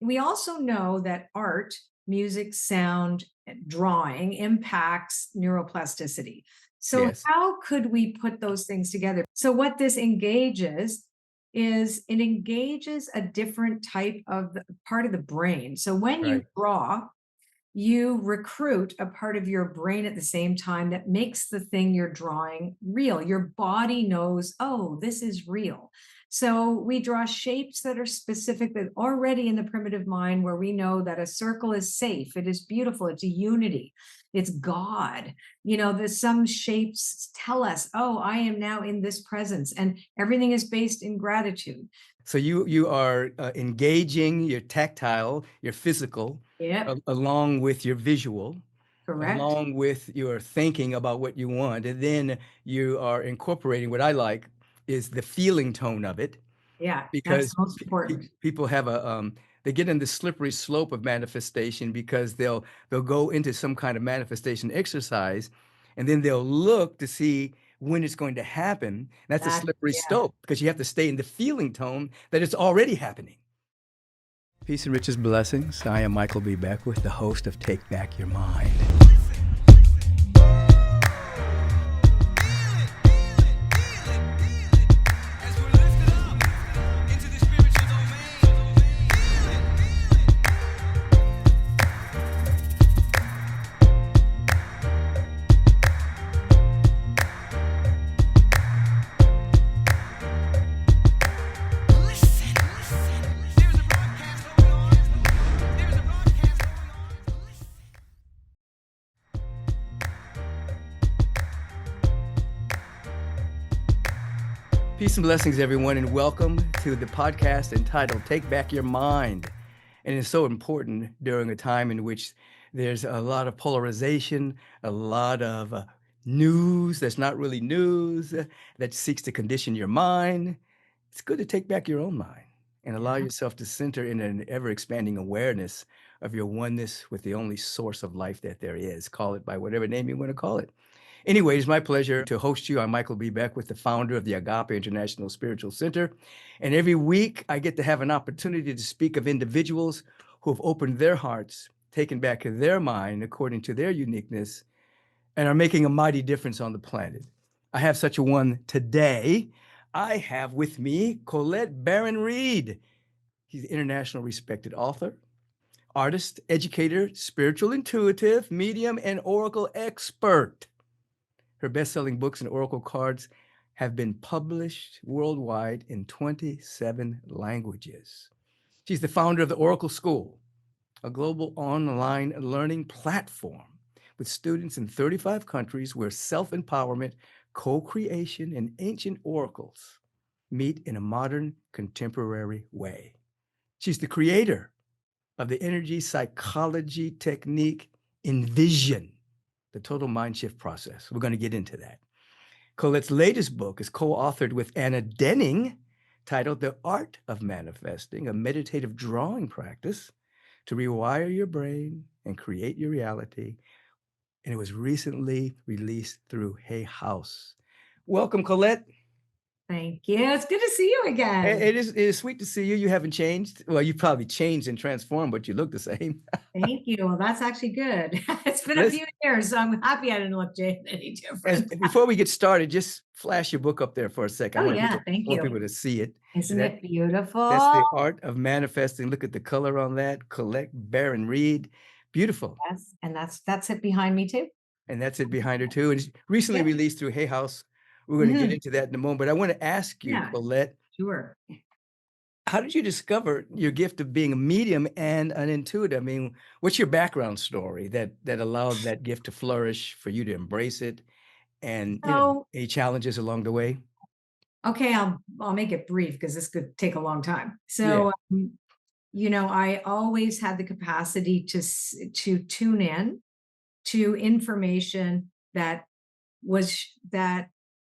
we also know that art, music, sound, drawing impacts neuroplasticity. So Yes. how could we put those things together? So what this engages is it engages a different type of part of the brain. So when you Right. draw, you recruit a part of your brain at the same time that makes the thing you're drawing real. Your body knows, oh, this is real. So we draw shapes that are specific that already in the primitive mind, where we know that a circle is safe, it is beautiful, it's a unity, it's God. There's some shapes tell us, oh, I am now in this presence, and everything is based in gratitude. So you are engaging your tactile, your physical, Yep, along with your visual, correct. along with your thinking about what you want, and then you are incorporating what I like is the feeling tone of it, Yeah, that's because most important. people have they get in the slippery slope of manifestation because they'll go into some kind of manifestation exercise, and then they'll look to see when it's going to happen. That's a That, slippery yeah. slope because you have to stay in the feeling tone that it's already happening. Peace and riches blessings. I am Michael B. Beckwith, the host of Take Back Your Mind. Peace and blessings, everyone, and welcome to the podcast entitled Take Back Your Mind. And it's so important during a time in which there's a lot of polarization, a lot of news that's not really news, that seeks to condition your mind. It's good to take back your own mind and allow Yeah. yourself to center in an ever expanding awareness of your oneness with the only source of life that there is. Call it by whatever name you want to call it. Anyway, it's my pleasure to host you. I'm Michael B. Beckwith, the founder of the Agape International Spiritual Center. And every week I get to have an opportunity to speak of individuals who have opened their hearts, taken back their mind according to their uniqueness, and are making a mighty difference on the planet. I have such a one today. I have with me Colette Baron-Reid. She's an international respected author, artist, educator, spiritual intuitive, medium, and oracle expert. Her best-selling books and oracle cards have been published worldwide in 27 languages. She's the founder of the Oracle School, a global online learning platform with students in 35 countries where self-empowerment, co-creation, and ancient oracles meet in a modern, contemporary way. She's the creator of the energy psychology technique Invision, the Total Mindshift Process. We're going to get into that. Colette's latest book is co-authored with Anna Denning, titled The Art of Manifesting, a meditative drawing practice to rewire your brain and create your reality. And it was recently released through Hay House. Welcome, Colette. Thank you. It's good to see you again. It is sweet to see you. You haven't changed. Well, you've probably changed and transformed, but you look the same. Thank you. Well, that's actually good. It's been a Let's, few years, so I'm happy I didn't look any different. before we get started, just flash your book up there for a second. Oh, yeah. Thank I want you. people to see it. Isn't That it That's beautiful? the art of manifesting. Look at the color on that. Colette Baron-Reid. Beautiful. Yes. And that's it behind me too. And that's it behind her too. And it's recently Yep. released through Hay House. We're going to get Mhm. into that in a moment. But I want to ask you, Yeah, Colette, sure. how did you discover your gift of being a medium and an intuitive? I mean, what's your background story that allowed that gift to flourish, for you to embrace it, and So, any challenges along the way? okay, I'll make it brief because this could take a long time. Yeah. So, I always had the capacity to tune in to information that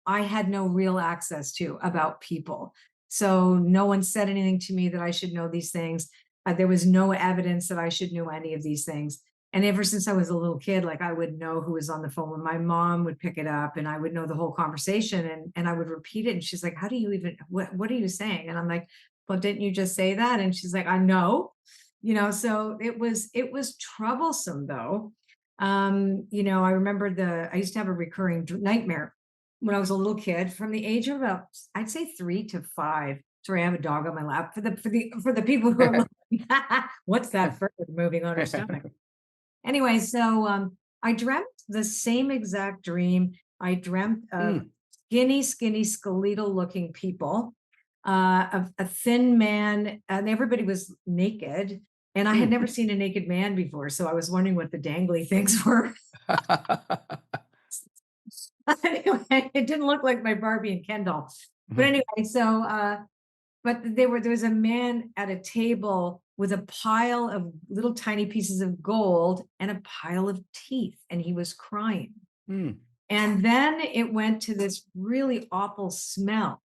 I had no real access to about people. So no one said anything to me that I should know these things. There was no evidence that I should know any of these things. And ever since I was a little kid, like I would know who was on the phone when my mom would pick it up, and I would know the whole conversation, and I would repeat it. And she's like, how do you even, what are you saying? And I'm like, well, didn't you just say that? And she's like, I know. So it was troublesome though. I remember I used to have a recurring nightmare when I was a little kid from the age of about, I'd say 3 to 5. Sorry, I have a dog on my lap for the people who are looking. What's that bird moving on her stomach? Anyway, so I dreamt the same exact dream. I dreamt of Mm, skinny, skeletal looking people, a thin man, and everybody was naked. And I had mm. never seen a naked man before. So I was wondering what the dangly things were. Anyway, it didn't look like my Barbie and Ken doll. But Mhm. anyway, but there was a man at a table with a pile of little tiny pieces of gold and a pile of teeth, and he was crying. Mm. And then it went to this really awful smell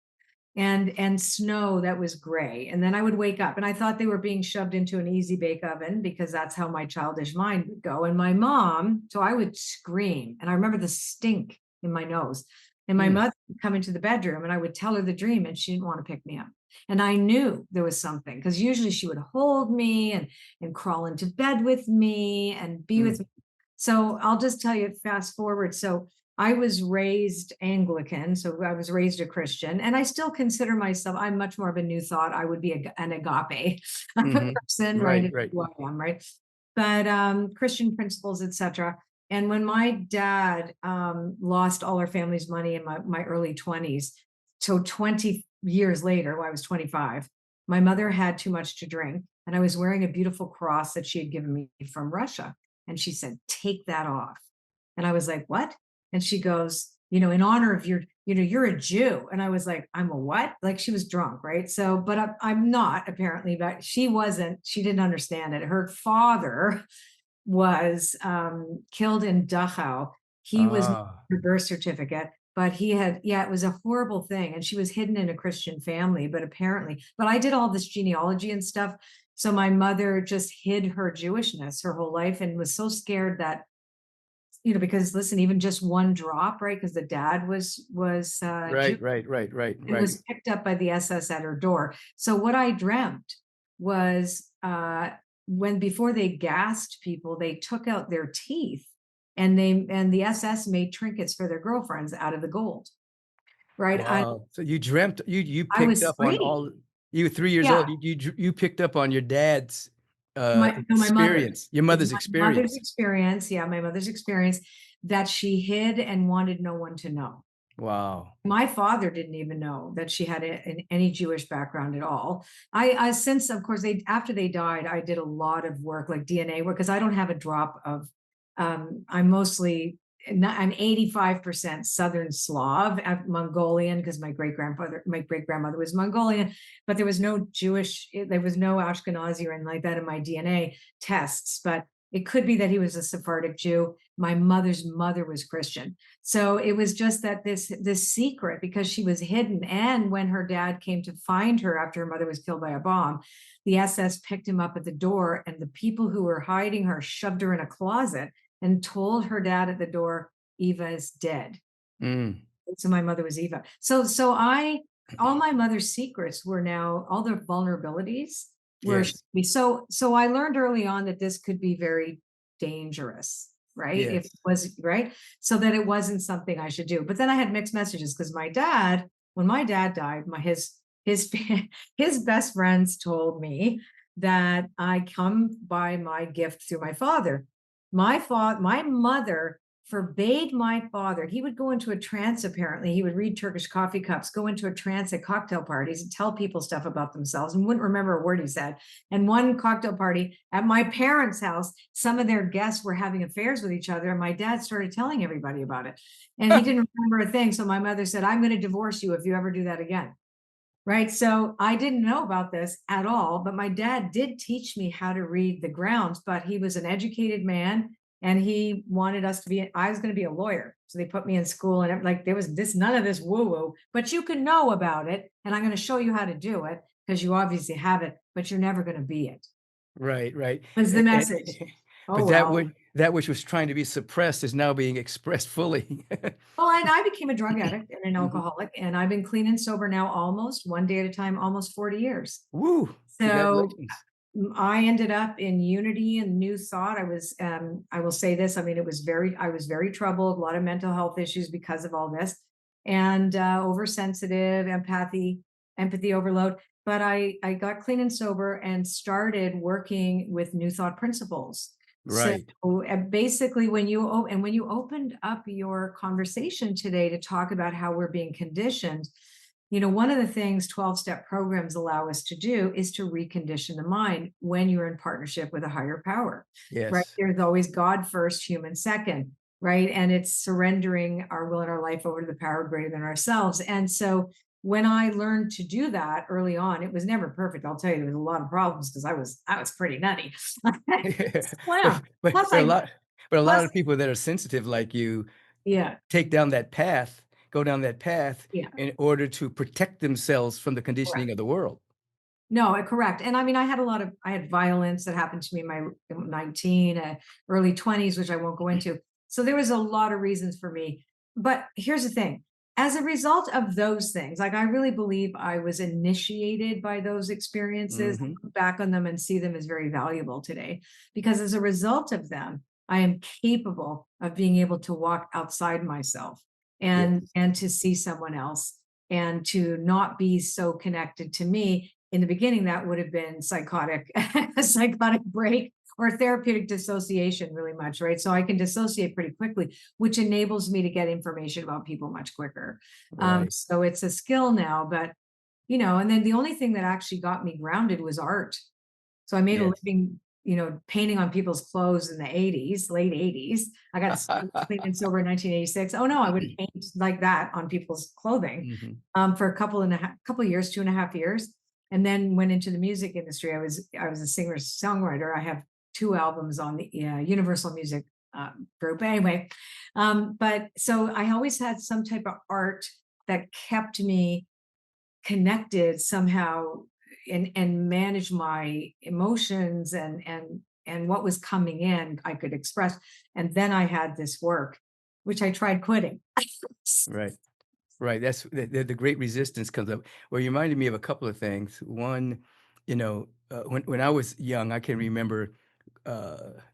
and snow that was gray. And then I would wake up and I thought they were being shoved into an easy bake oven because that's how my childish mind would go. And my mom, so I would scream. And I remember the stink in my nose. And my Mm. mother would come into the bedroom and I would tell her the dream and she didn't want to pick me up. And I knew there was something because usually she would hold me and crawl into bed with me and be with Mm. me. So I'll just tell you fast forward. So I was raised Anglican, so I was raised a Christian, and I still consider myself, I'm much more of a new thought. I would be an agape Mhm. person, right? Right, It's right. who I am, right? But Christian principles, etc. And when my dad lost all our family's money in my early 20s, so 20 years later, when I was 25, my mother had too much to drink, and I was wearing a beautiful cross that she had given me from Russia. And she said, "Take that off." And I was like, "What?" And she goes, in honor of you're a Jew. And I was like, "I'm a what?" Like she was drunk, right? So, but I'm not apparently, but she didn't understand it. Her father was killed in Dachau. He was Ah, her birth certificate, but yeah, it was a horrible thing. And she was hidden in a Christian family, but I did all this genealogy and stuff. So my mother just hid her Jewishness her whole life and was so scared that because listen, even just one drop, right? Because the dad was Jew, right, right, right, right, and right. was picked up by the SS at her door. So what I dreamt was when before they gassed people, they took out their teeth, and the SS made trinkets for their girlfriends out of the gold, right? Wow. So you dreamt you I picked was up on 3. all you were 3 years Yeah, old. You picked up on your dad's, my mother's. experience, your It's mother's my mother's experience. experience. Yeah, my mother's experience that she hid and wanted no one to know. Wow. My father didn't even know that she had any Jewish background at all. I since, of course, after they died, I did a lot of work, like DNA work, because I don't have a drop of. I'm 85% Southern Slav, Mongolian, because my great grandmother was Mongolian, but there was no there was no Ashkenazi or anything like that in my DNA tests. But it could be that he was a Sephardic Jew. My mother's mother was Christian. So it was just that this secret, because she was hidden. And when her dad came to find her after her mother was killed by a bomb, the SS picked him up at the door, and the people who were hiding her shoved her in a closet and told her dad at the door, "Eva is dead." Mm. So my mother was Eva. So all my mother's secrets were now, all the vulnerabilities were Yes. me. So I learned early on that this could be very dangerous, right? If it Yes. was right, so that it wasn't something I should do. But then I had mixed messages because when my dad died, his his best friends told me that I come by my gift through my father. My mother forbade my father. He would go into a trance, apparently. He would read Turkish coffee cups, go into a trance at cocktail parties and tell people stuff about themselves and wouldn't remember a word he said. And one cocktail party at my parents' house, some of their guests were having affairs with each other, and my dad started telling everybody about it. And he didn't remember a thing. So my mother said, "I'm going to divorce you if you ever do that again." Right. So I didn't know about this at all, but my dad did teach me how to read the grounds, but he was an educated man and he wanted us to be, I was going to be a lawyer. So they put me in school and like there was none of this woo woo, but you can know about it. And I'm going to show you how to do it because you obviously have it, but you're never going to be it. Right, right. Was the And message. Oh, but well. that which was trying to be suppressed is now being expressed fully. Well, and I became a drug addict and an Mhm. alcoholic, and I've been clean and sober now almost one day at a time, almost 40 years. Woo! So Congratulations. I ended up in Unity and New Thought. I will say this, I mean, I was very troubled, a lot of mental health issues because of all this, and oversensitive, empathy overload. But I got clean and sober and started working with New Thought principles. So Right. basically, when you opened up your conversation today to talk about how we're being conditioned, one of the things 12-step programs allow us to do is to recondition the mind when you're in partnership with a higher power, right? Yes. There's always God first, human second, right? And it's surrendering our will and our life over to the power greater than ourselves. And so when I learned to do that early on, it was never perfect. I'll tell you, there was a lot of problems because I was pretty nutty. But Wow. but Plus but a I lot but a lot plus of people that are sensitive like you yeah, take down that path go down that path yeah. in order to protect themselves from the Correct. conditioning of the world. No, correct. And I mean, I had violence that happened to me in my 19, early 20s, which I won't go into. So there was a lot of reasons for me. But here's the thing. As a result of those things, like I really believe I was initiated by those experiences. I Mhm. look back on them and see them as very valuable today because as a result of them, I am capable of being able to walk outside myself Yes. and to see someone else and to not be so connected to me. In the beginning, that would have been psychotic, a psychotic break or therapeutic dissociation really much, right? So I can dissociate pretty quickly, which enables me to get information about people much quicker. Right. So it's a skill now, but and then the only thing that actually got me grounded was art. So I made a Yes. living, painting on people's clothes in the 80s, late 80s. I got clean and sober in 1986. Oh no, I would paint like that on people's clothing Mhm. for couple of years, 2.5 years, and then went into the music industry. I was a singer songwriter. I have 2 albums on the Universal Music group. Anyway, but so I always had some type of art that kept me connected somehow and manage my emotions and what was coming in I could express. And then I had this work which I tried quitting. Right. Right, that's the great resistance comes up. Well, you reminded me of a couple of things. One, when I was young, I can remember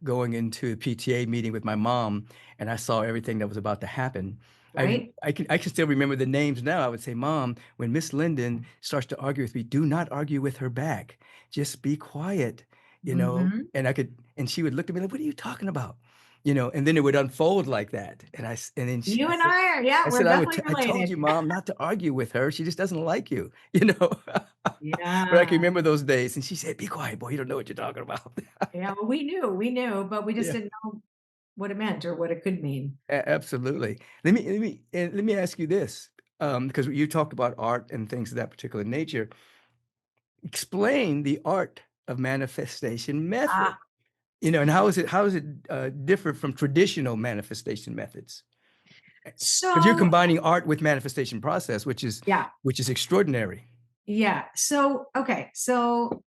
going into a PTA meeting with my mom, and I saw everything that was about to happen. Right. I can still remember the names now. I would say, "Mom, when Miss Linden starts to argue with me, do not argue with her back. Just be quiet," Hmm. and she would look at me like, "What are you talking about?" And then it would unfold like that. And then You I and said, I are, yeah, I we're said, definitely I told related. you, mom, not to argue with her. She just doesn't like you, you know? But I can Yeah. remember those days. And she said, be quiet, boy. You don't know what you're talking about. Yeah, well, we knew, but we just Yeah, didn't know what it meant or what it could mean. absolutely. Let me ask you this, because you talked about art and things of that particular nature. Explain the art of manifestation method, Ah, and how is it different from traditional manifestation methods? Because you're so combining art with manifestation process, yeah, which is extraordinary. yeah. So okay, so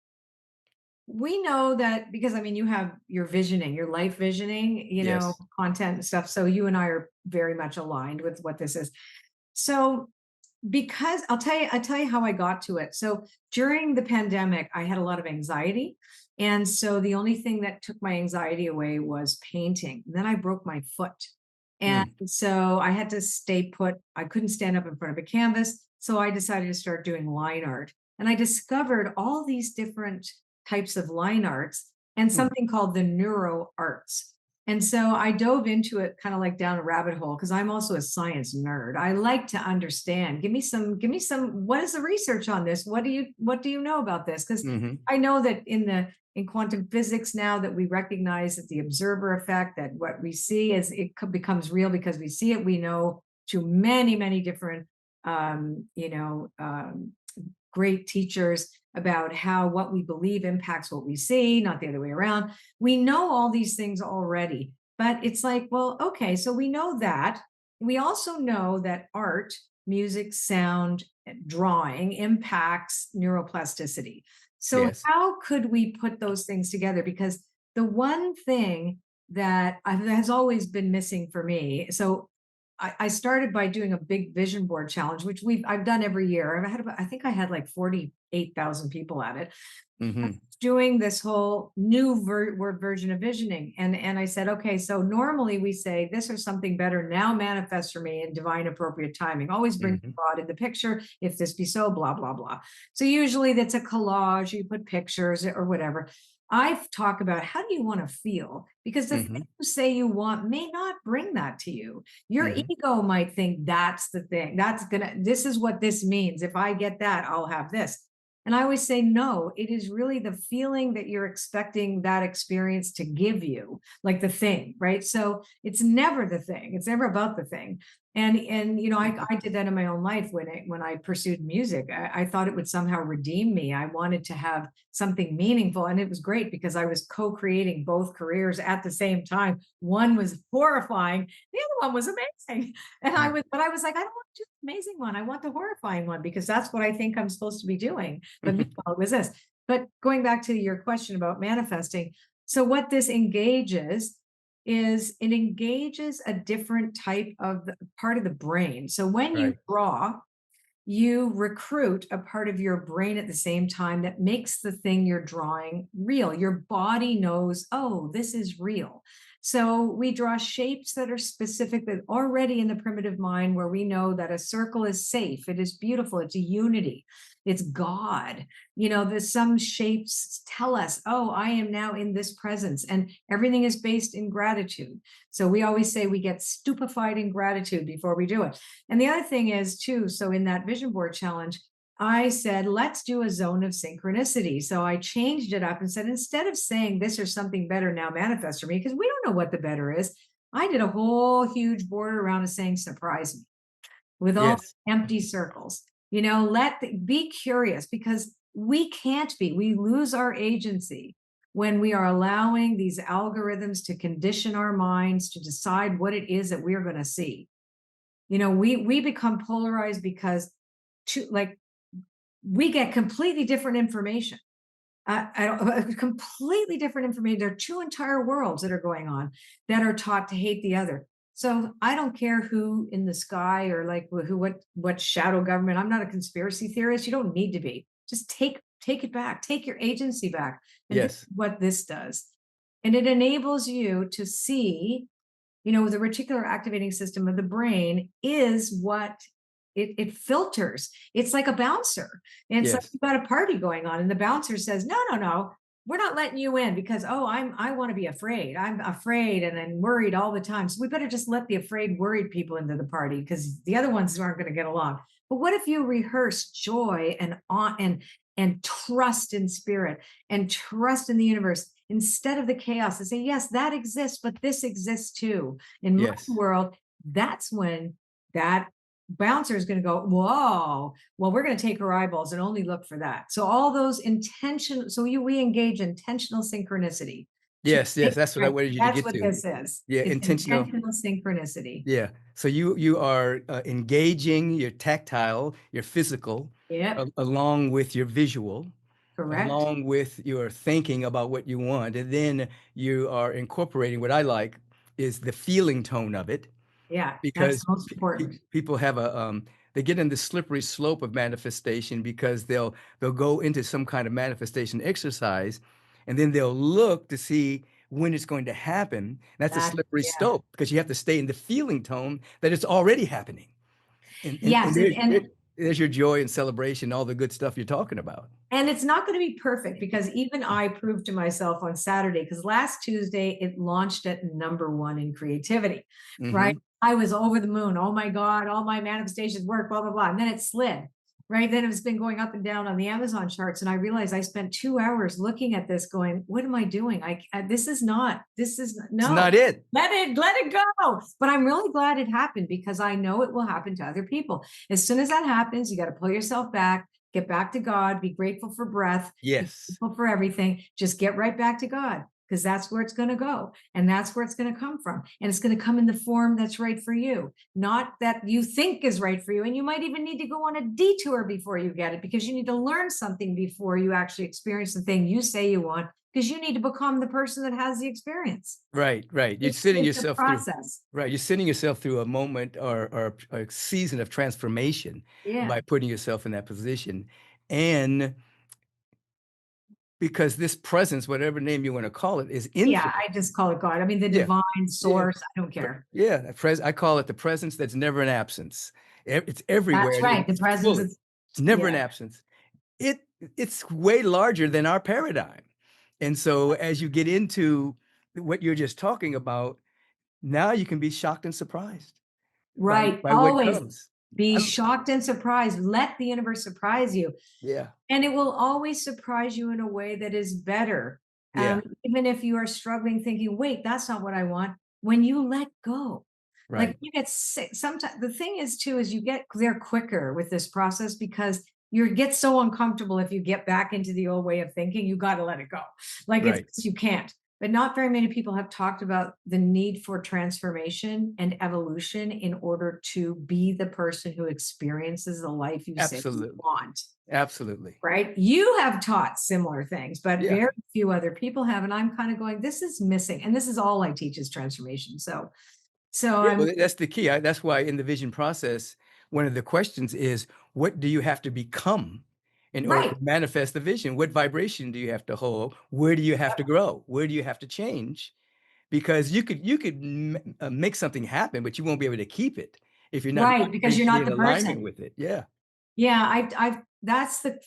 we know that because I mean you have your visioning, your life visioning, Yes. content and stuff. So you and I are very much aligned with what this is. So because I'll tell you how I got to it. So during the pandemic, I had a lot of anxiety. And so the only thing that took my anxiety away was painting. And then I broke my foot. And Mm, so I had to stay put. I couldn't stand up in front of a canvas. So I decided to start doing line art. And I discovered all these different types of line arts and mm, something called the neuro arts. And so I dove into it kind of like down a rabbit hole because I'm also a science nerd. I like to understand. Give me some, what is the research on this? What do you know about this? Because mhm, I know that in quantum physics now that we recognize that the observer effect, that what we see as becomes real because we see it, we know to many, many different great teachers about how what we believe impacts what we see, not the other way around. We know all these things already, but it's like, well, okay, so we know that. We also know that art, music, sound, drawing impacts neuroplasticity. So, yes, how could we put those things together? Because the one thing that has always been missing for me. So, I started by doing a big vision board challenge, which I've done every year. I think I had like 48,000 people at it. mhm, doing this whole new word version of visioning. And I said, okay, so normally we say this or something better now manifests for me in divine appropriate timing. Always bring Mhm. God in the picture. If this be so, blah, blah, blah. So usually that's a collage, you put pictures or whatever. I talk about how do you want to feel? Because the thing Mhm. you say you want may not bring that to you. Your Mhm. ego might think that's the thing. This is what this means. If I get that, I'll have this. And I always say, no, it is really the feeling that you're expecting that experience to give you, like the thing, right? So it's never the thing. It's never about the thing. And I did that in my own life when I pursued music. I thought it would somehow redeem me. I wanted to have something meaningful. And it was great because I was co-creating both careers at the same time. One was horrifying, the other one was amazing. Mm. But I was like, I don't want to do the amazing one. I want the horrifying one because that's what I think I'm supposed to be doing. But meanwhile, it was this. But going back to your question about manifesting, so what this engages is it engages a different type of part of the brain. So when you Right. draw, you recruit a part of your brain at the same time that makes the thing you're drawing real. Your body knows, oh, this is real. So we draw shapes that are specific that already in the primitive mind, where we know that a circle is safe, it is beautiful, it's a unity, it's God. There's some shapes tell us, oh, I am now in this presence, and everything is based in gratitude. So we always say we get stupefied in gratitude before we do it. And the other thing is, too, so in that vision board challenge, I said, let's do a zone of synchronicity. So I changed it up and said, instead of saying this or something better now manifest for me, because we don't know what the better is, I did a whole huge border around it saying, surprise me with all Yes. empty circles. Be curious, because we lose our agency when we are allowing these algorithms to condition our minds to decide what it is that we're going to see. We become polarized because like we get completely different information. Completely different information. There are two entire worlds that are going on that are taught to hate the other. So I don't care who in the sky, or like what shadow government. I'm not a conspiracy theorist. You don't need to be. Just take it back. Take your agency back. And this Yes. is what this does. And it enables you to see, the reticular activating system of the brain is what it filters. It's like a bouncer. And so Yes. you've got a party going on, and the bouncer says, no, no, no, we're not letting you in because, oh, I want to be afraid. I'm afraid and I'm worried all the time. So we better just let the afraid, worried people into the party because the other ones aren't going to get along. But what if you rehearse joy and trust in spirit and trust in the universe instead of the chaos, and say, yes, that exists, but this exists too. In my Yes. world, that's when that bouncer is going to go, whoa, well, we're going to take her eyeballs and only look for that. So all those intention, so we engage intentional synchronicity to Yes. Yes. make That's what I sure. wanted you to That's get what to. this is. Yeah. It's Intentional. intentional synchronicity. Yeah. So you are engaging your tactile, your physical, Yep, along with your visual, correct. along with your thinking about what you want, and then you are incorporating what I like is the feeling tone of it, Yeah, that's because most important. people have they get in the slippery slope of manifestation because they'll go into some kind of manifestation exercise, and then they'll look to see when it's going to happen. That's a slippery Yeah. slope because you have to stay in the feeling tone that it's already happening, and Yes, there's your joy and celebration, all the good stuff you're talking about. and it's not going to be perfect because even I proved to myself on Saturday, because last Tuesday it launched at #1 in creativity, right? Hmm. I was over the moon. Oh my God, all my manifestations work, blah, blah, blah. And then it slid, right? Then it's been going up and down on the Amazon charts. And I realized I spent 2 hours looking at this going, what am I doing? This is It's no, not it. let it go. But I'm really glad it happened because I know it will happen to other people. As soon as that happens, you got to pull yourself back, get back to God, be grateful for breath, be Yes. grateful for everything. Just get right back to God, because that's where it's going to go. And that's where it's going to come from. And it's going to come in the form that's right for you, not that you think is right for you. And you might even need to go on a detour before you get it, because you need to learn something before you actually experience the thing you say you want, because you need to become the person that has the experience. Right, right. You're It's, sending it's a yourself through, process. right. You're sending yourself through a moment or a season of transformation Yeah. by putting yourself in that position. And because this presence, whatever name you want to call it, is Yeah, infinite. I just call it God. I mean, the Yeah. divine Yeah. source, I don't care. Yeah. I call it the presence that's never an absence. It's everywhere That's and right, the it's presence fully. is It's never an yeah, absence. It it's way larger than our paradigm. And so as you get into what you're just talking about, now you can be shocked and surprised right, by what always comes. be I shocked and surprised. Let the universe surprise you. Yeah. And it will always surprise you in a way that is better. Yeah. Even if you are struggling, thinking, wait, that's not what I want. When you let go, like Right. you get sick. Sometimes the thing is, too, is you get there quicker with this process because you get so uncomfortable if you get back into the old way of thinking, you got to let it go. Like Right. you can't. But not very many people have talked about the need for transformation and evolution in order to be the person who experiences the life you say you Absolutely. want, Absolutely. right? You have taught similar things, but Yeah. very few other people have. And I'm kind of going, this is missing. And this is all I teach is transformation. So Yeah, I'm well, that's the key. That's why in the vision process, one of the questions is, what do you have to become in order to right, manifest the vision? What vibration do you have to hold? Where do you have to grow? Where do you have to change? Because you could make something happen, but you won't be able to keep it if you're not right, because you're vibrationally not in the alignment person. with it. Yeah. Yeah, I've that's the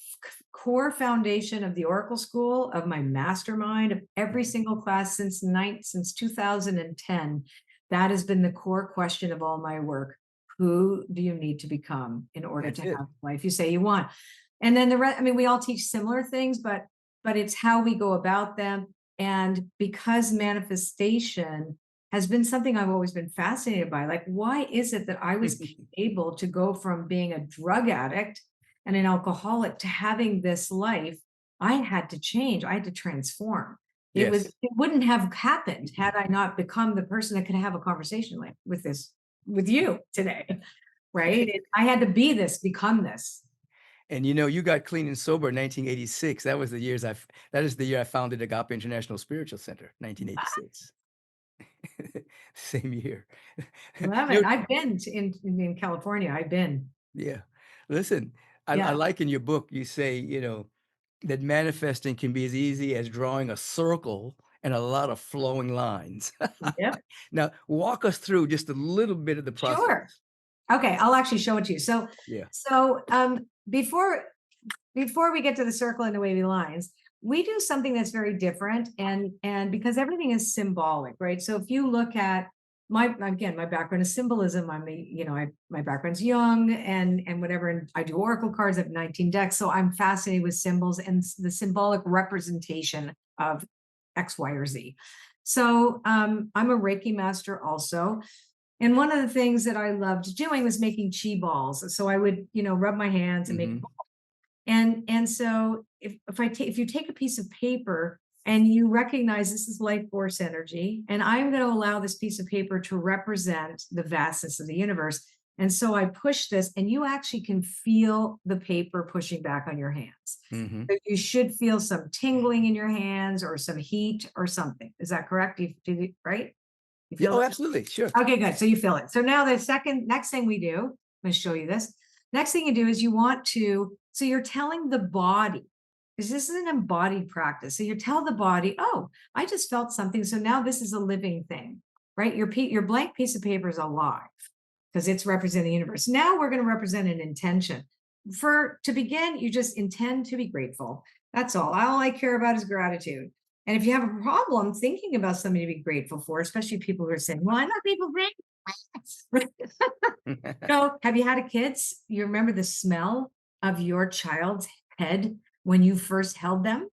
core foundation of the Oracle School, of my mastermind, of every Mhm. single class since 2010. That has been the core question of all my work. Who do you need to become in order to That's it. have the life you say you want? And then the rest, I mean, we all teach similar things, but it's how we go about them. And because manifestation has been something I've always been fascinated by, like, why is it that I was able to go from being a drug addict and an alcoholic to having this life? I had to change. I had to transform. Yes. It wouldn't have happened had I not become the person that could have a conversation like with you today. Right. I had to be this, become this. And you got clean and sober in 1986. That is the year I founded Agape International Spiritual Center, 1986. Same year. Love You it. know, I've been in California. I've been. yeah. Listen, I Yeah. like in your book, you say, that manifesting can be as easy as drawing a circle and a lot of flowing lines. Yep. Now, walk us through just a little bit of the Sure. process. Okay. I'll actually show it to you. Yeah. Before we get to the circle and the wavy lines, we do something that's very different, and because everything is symbolic, right? So if you look at my background is symbolism. My background's young and whatever, and I do oracle cards. I have 19 decks, so I'm fascinated with symbols and the symbolic representation of X, Y, or Z. So I'm a Reiki master also. And one of the things that I loved doing was making chi balls. So I would, rub my hands and make, Mhm. and so if you take a piece of paper and you recognize this is life force energy, and I'm going to allow this piece of paper to represent the vastness of the universe. And so I push this, and you actually can feel the paper pushing back on your hands. Mhm. So you should feel some tingling in your hands or some heat or something. Is that correct? Right? You Yeah, feel oh, it? absolutely. Sure. Okay, good. So you feel it. So now the next thing we do, I'm going to show you this. Next thing you do is so you're telling the body, because this is an embodied practice. So you tell the body, oh, I just felt something. So now this is a living thing, right? Your blank piece of paper is alive because it's representing the universe. Now we're going to represent an intention. To begin, you just intend to be grateful. That's all. All I care about is gratitude. And if you have a problem thinking about something to be grateful for, especially people who are saying, well, I'm not grateful for have you had a kids? You remember the smell of your child's head when you first held them?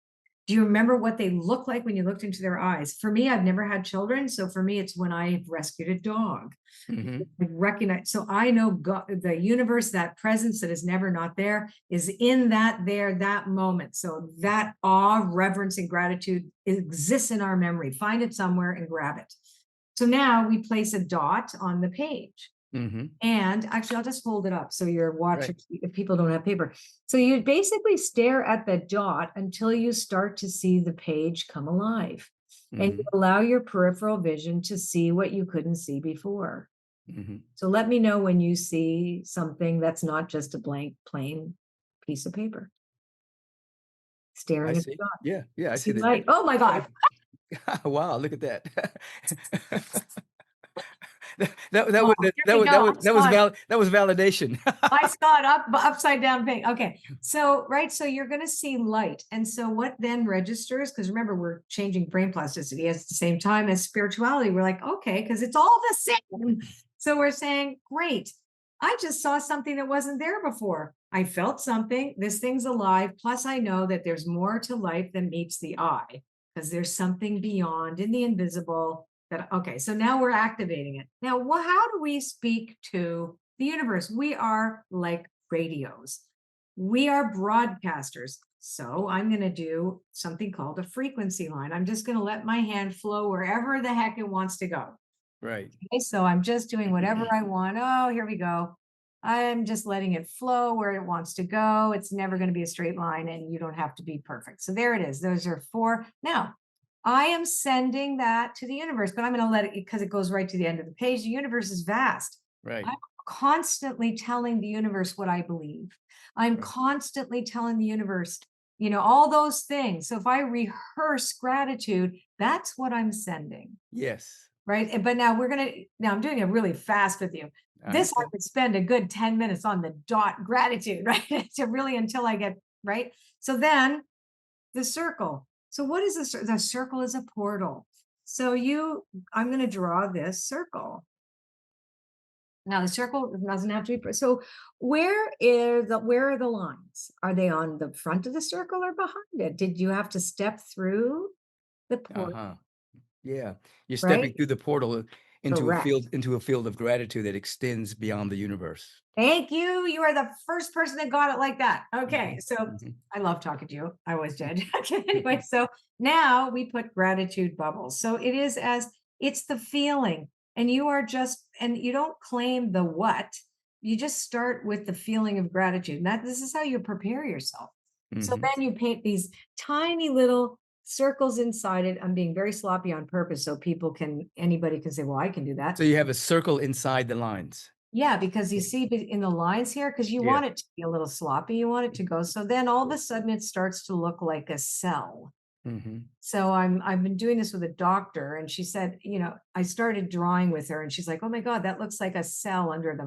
Do you remember what they look like when you looked into their eyes? For me, I've never had children. So for me, it's when I rescued a dog. Mhm. I recognize, so I know God, the universe, that presence that is never not there, is in that moment. So that awe, reverence, and gratitude exists in our memory. Find it somewhere and grab it. So now we place a dot on the page. Mhm. And actually, I'll just hold it up so you're Right. watching if people don't have paper. So you basically stare at the dot until you start to see the page come alive. And you Mhm. allow your peripheral vision to see what you couldn't see before. Mhm. So let me know when you see something that's not just a blank, plain piece of paper. I staring at the see. dot. Yeah, yeah, I see See that. light. Oh my God. Wow, look at that. That Oh, was here we go. I saw it. that was validation. I saw it upside down pink. Okay. So, right. So you're going to see light. And so what then registers, because remember, we're changing brain plasticity at the same time as spirituality. We're like, okay, because it's all the same. So we're saying, great. I just saw something that wasn't there before. I felt something. This thing's alive. Plus, I know that there's more to life than meets the eye because there's something beyond in the invisible that, okay. So now we're activating it. Now, how do we speak to the universe? We are like radios. We are broadcasters. So I'm going to do something called a frequency line. I'm just going to let my hand flow wherever the heck it wants to go. Right. Okay, so I'm just doing whatever I want. Oh, here we go. I'm just letting it flow where it wants to go. It's never going to be a straight line and you don't have to be perfect. So there it is. Those are 4. Now, I am sending that to the universe, but I'm going to let it because it goes right to the end of the page. The universe is vast. Right. I'm constantly telling the universe what I believe. I'm Right. constantly telling the universe, all those things. So if I rehearse gratitude, that's what I'm sending. Yes. Right. But now I'm doing it really fast with you. I This I understand. would spend a good 10 minutes on the dot gratitude, right? To really until I get right. So then the circle. So what is this? The circle is a portal. So I'm going to draw this circle. Now the circle doesn't have to be. So where are the lines? Are they on the front of the circle or behind it? Did you have to step through the portal? Uh-huh. Yeah. You're stepping Right. through the portal Correct. into a field of gratitude that extends beyond the universe. Thank you. You are the first person that got it like that. Okay. Mhm. So Mhm. I love talking to you. I always did. Okay. Anyway, so now we put gratitude bubbles. So it's the feeling. And and you don't claim the what, you just start with the feeling of gratitude. And this is how you prepare yourself. So Mhm. then you paint these tiny little circles inside it. I'm being very sloppy on purpose. So anybody can say, well, I can do that. So you have a circle inside the lines. Yeah, because you Yeah. see in the lines here, because you Yeah. want it to be a little sloppy, you want it to go. So then all of a sudden it starts to look like a cell. Mhm. So I've been doing this with a doctor, and she said, I started drawing with her, and she's like, "Oh my God, that looks like a cell under the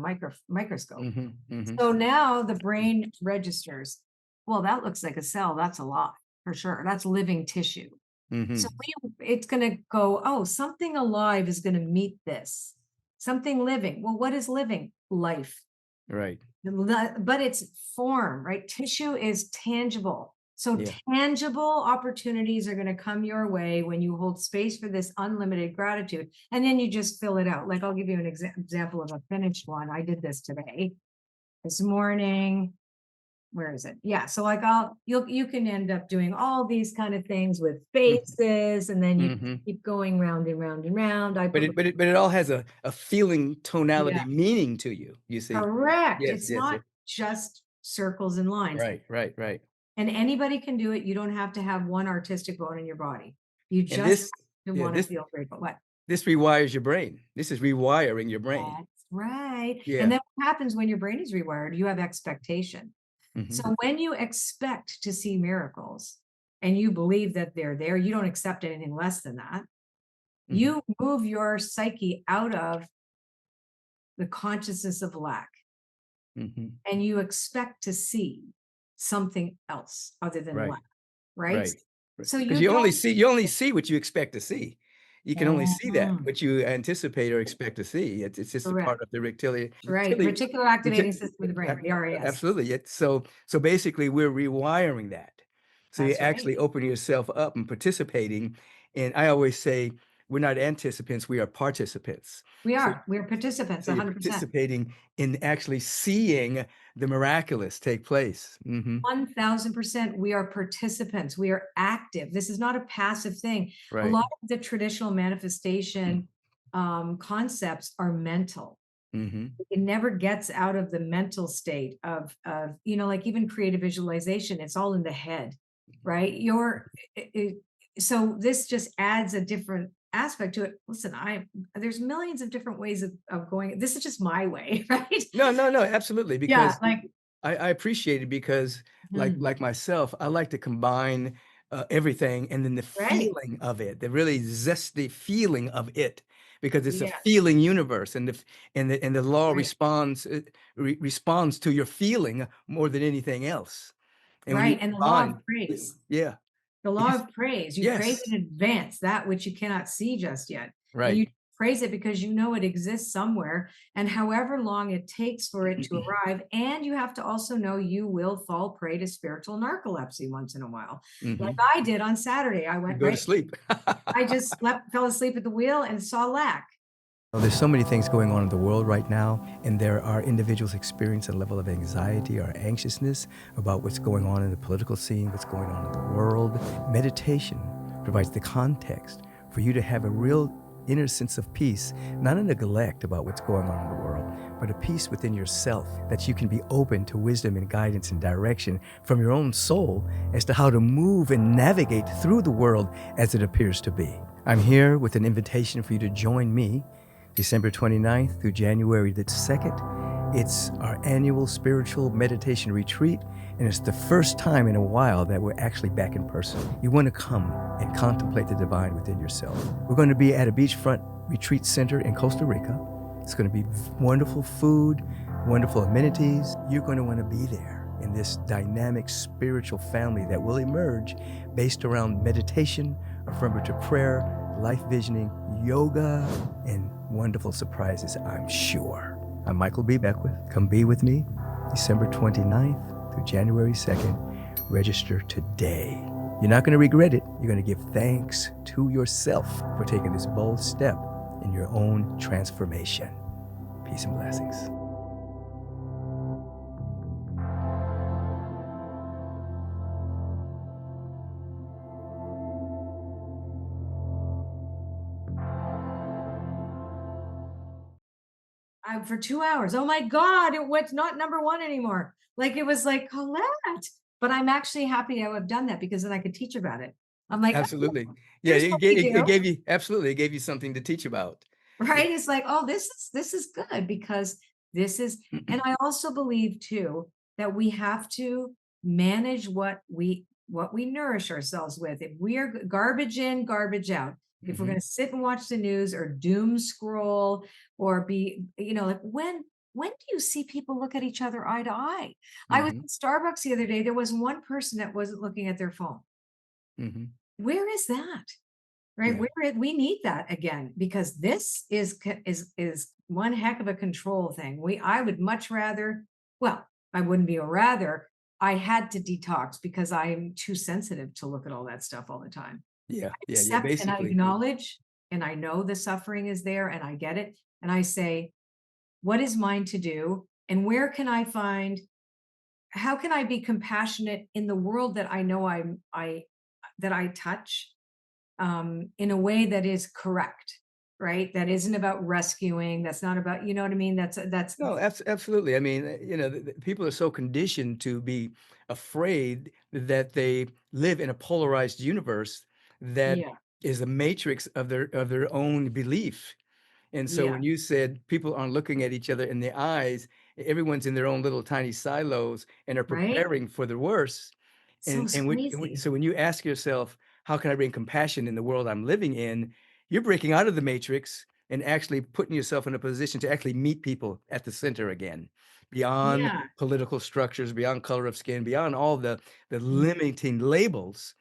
microscope." Mhm. Mhm. So now the brain registers. Well, that looks like a cell. That's a lot for sure. That's living tissue. So Mhm. it's going to go, oh, something alive is going to meet this. Something living. Well, what is living? Life. Right. But it's form, right? Tissue is tangible. So Yeah. tangible opportunities are going to come your way when you hold space for this unlimited gratitude. And then you just fill it out. Like I'll give you an example of a finished one. I did this today, this morning. Where is it? Yeah. So like you can end up doing all these kind of things with Mhm. faces, and then you Mhm. keep going round and round and round. I But put it all has a feeling, yeah, tonality, meaning to you, you see? correct. Yes, It's yes, not yes. just circles and lines. Right, right, right. And anybody can do it. You don't have to have one artistic bone in your body. You And just this have to yeah, want to feel grateful. What? this rewires your brain. This is rewiring your brain. That's right. And Yeah. then what happens when your brain is rewired? You have expectation. Mhm. So when you expect to see miracles and you believe that they're there, you don't accept anything less than that. Mhm. You move your psyche out of the consciousness of lack Mhm. and you expect to see something else other than Right, lack, right? right. So Because you don't. you only see what you expect to see. You can only see that, Mhm. what you anticipate or expect to see. It's just a part Correct. of the Right. Reticular activating reti system of the brain, ab the RAS. absolutely. So basically, we're rewiring that. So you That's right. actually open yourself up and participating, and I always say, we're not anticipants, we are participants. We So are. We're participants so you're 100%. participating in actually seeing the miraculous take place. Mhm. 1000%. We are participants. We are active. This is not a passive thing. A Right. lot of the traditional manifestation concepts are mental. Mhm. It never gets out of the mental state like even creative visualization, it's all in the head, right? So this just adds a different aspect to it. Listen, there's millions of different ways of going. This is just my way, right? No, no, no, absolutely, Yeah, because like I appreciate it because Mhm. like myself, I like to combine, everything and then the Right. feeling of it, the really zesty feeling of it, because it's a Yes. feeling universe and the law Right. responds, responds to your feeling more than anything else. And when you Right. And the law of combine praise. yeah. The law Yes. of praise. You praise Yes. in advance that which you cannot see just yet. And Right. you praise it because you know it exists somewhere. And however long it takes for it to arrive, and you have to also know you will fall prey to spiritual narcolepsy once in a while. Like Mhm. I did on Saturday. I You went go to right, sleep. I just slept, fell asleep at the wheel and saw lack. Well, there's so many things going on in the world right now, and there are individuals experiencing a level of anxiety or anxiousness about what's going on in the political scene, what's going on in the world. Meditation provides the context for you to have a real inner sense of peace, not a neglect about what's going on in the world, but a peace within yourself that you can be open to wisdom and guidance and direction from your own soul as to how to move and navigate through the world as it appears to be. I'm here with an invitation for you to join me December 29th through January the 2nd. It's our annual spiritual meditation retreat, and it's the first time in a while that we're actually back in person. You want to come and contemplate the divine within yourself. We're going to be at a beachfront retreat center in Costa Rica. It's going to be wonderful food, wonderful amenities. You're going to want to be there in this dynamic spiritual family that will emerge based around meditation, affirmative prayer, life visioning, yoga, and wonderful surprises, I'm sure. I'm Michael B. Beckwith. Come be with me December 29th through January 2nd. Register today. You're not going to regret it. You're going to give thanks to yourself for taking this bold step in your own transformation. Peace and blessings. For 2 hours. Oh my God, it was not number one anymore. Like it was like Colette. But I'm actually happy to have done that because then I could teach about it. I'm like, oh, Absolutely. Yeah, here's what we it do. gave you, absolutely, it gave you something to teach about. It- Right? It's like, oh, this is good because this is, and I also believe too that we have to manage what we nourish ourselves with. If we are garbage in, garbage out, if we're going Mhm, to sit and watch the news or doom scroll or be, like when do you see people look at each other eye to eye? I was mhm, in Starbucks the other day. There was one person that wasn't looking at their phone. mhm. Where is that? Right, Yeah. we need that again because this is one heck of a control thing. I would much rather, well, I wouldn't be a rather, I had to detox because I'm too sensitive to look at all that stuff all the time. Yeah, I yeah, yeah, accept and I basically. acknowledge and I know the suffering is there and I get it. And I say, what is mine to do? And where can I find, how can I be compassionate in the world that I know that I touch? In a way that is correct, right? That isn't about rescuing. That's not about, you know what I mean? That's No, absolutely. I mean, people are so conditioned to be afraid that they live in a polarized universe that yeah, is a matrix of their own belief. And so yeah, when you said people aren't looking at each other in the eyes, everyone's in their own little tiny silos and are right. preparing for the worst. So crazy. So when you ask yourself, how can I bring compassion in the world I'm living in? You're breaking out of the matrix and actually putting yourself in a position to actually meet people at the center again, beyond Yeah, political structures, beyond color of skin, beyond all the mm, limiting labels.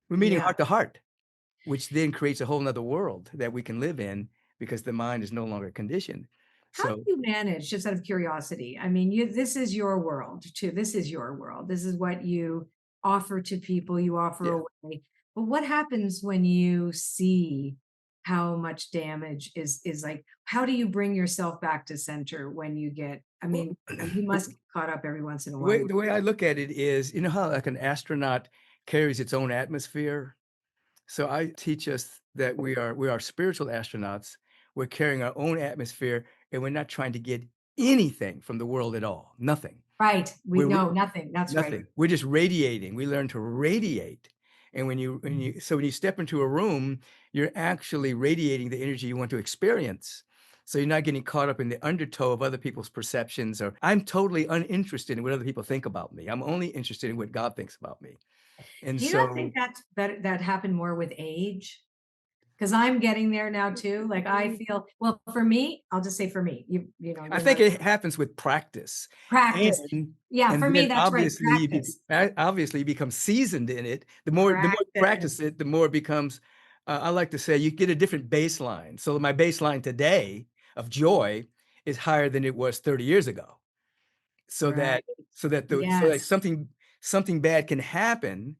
We're meeting yeah. heart to heart, which then creates a whole nother world that we can live in because the mind is no longer conditioned. How do So, you manage, just out of curiosity? I mean, this is your world too. This is your world. This is what you offer to people, you offer yeah. away. But what happens when you see how much damage is like, how do you bring yourself back to center when you get, I Well, mean, you must get caught up every once in a while. the way I look at it is, you know how like an astronaut carries its own atmosphere? So I teach us that we are spiritual astronauts. We're carrying our own atmosphere, and we're not trying to get anything from the world at all. Nothing. Right. We We're know nothing. That's right. nothing. We're just radiating. We learn to radiate. And when you step into a room, you're actually radiating the energy you want to experience. So you're not getting caught up in the undertow of other people's perceptions, or I'm totally uninterested in what other people think about me. I'm only interested in what God thinks about me. And Do you not so think that happened more with age? Because I'm getting there now too. Like I feel, well, for me, I'll just say for me, I you're think not it happens with practice, practice. and Yeah, for me, then that's right. Practice. obviously you become seasoned in it. The more you practice Practice. it, the more it becomes, I like to say you get a different baseline. So my baseline today of joy is higher than it was 30 years ago. So Right. that so that Yes. something bad can happen,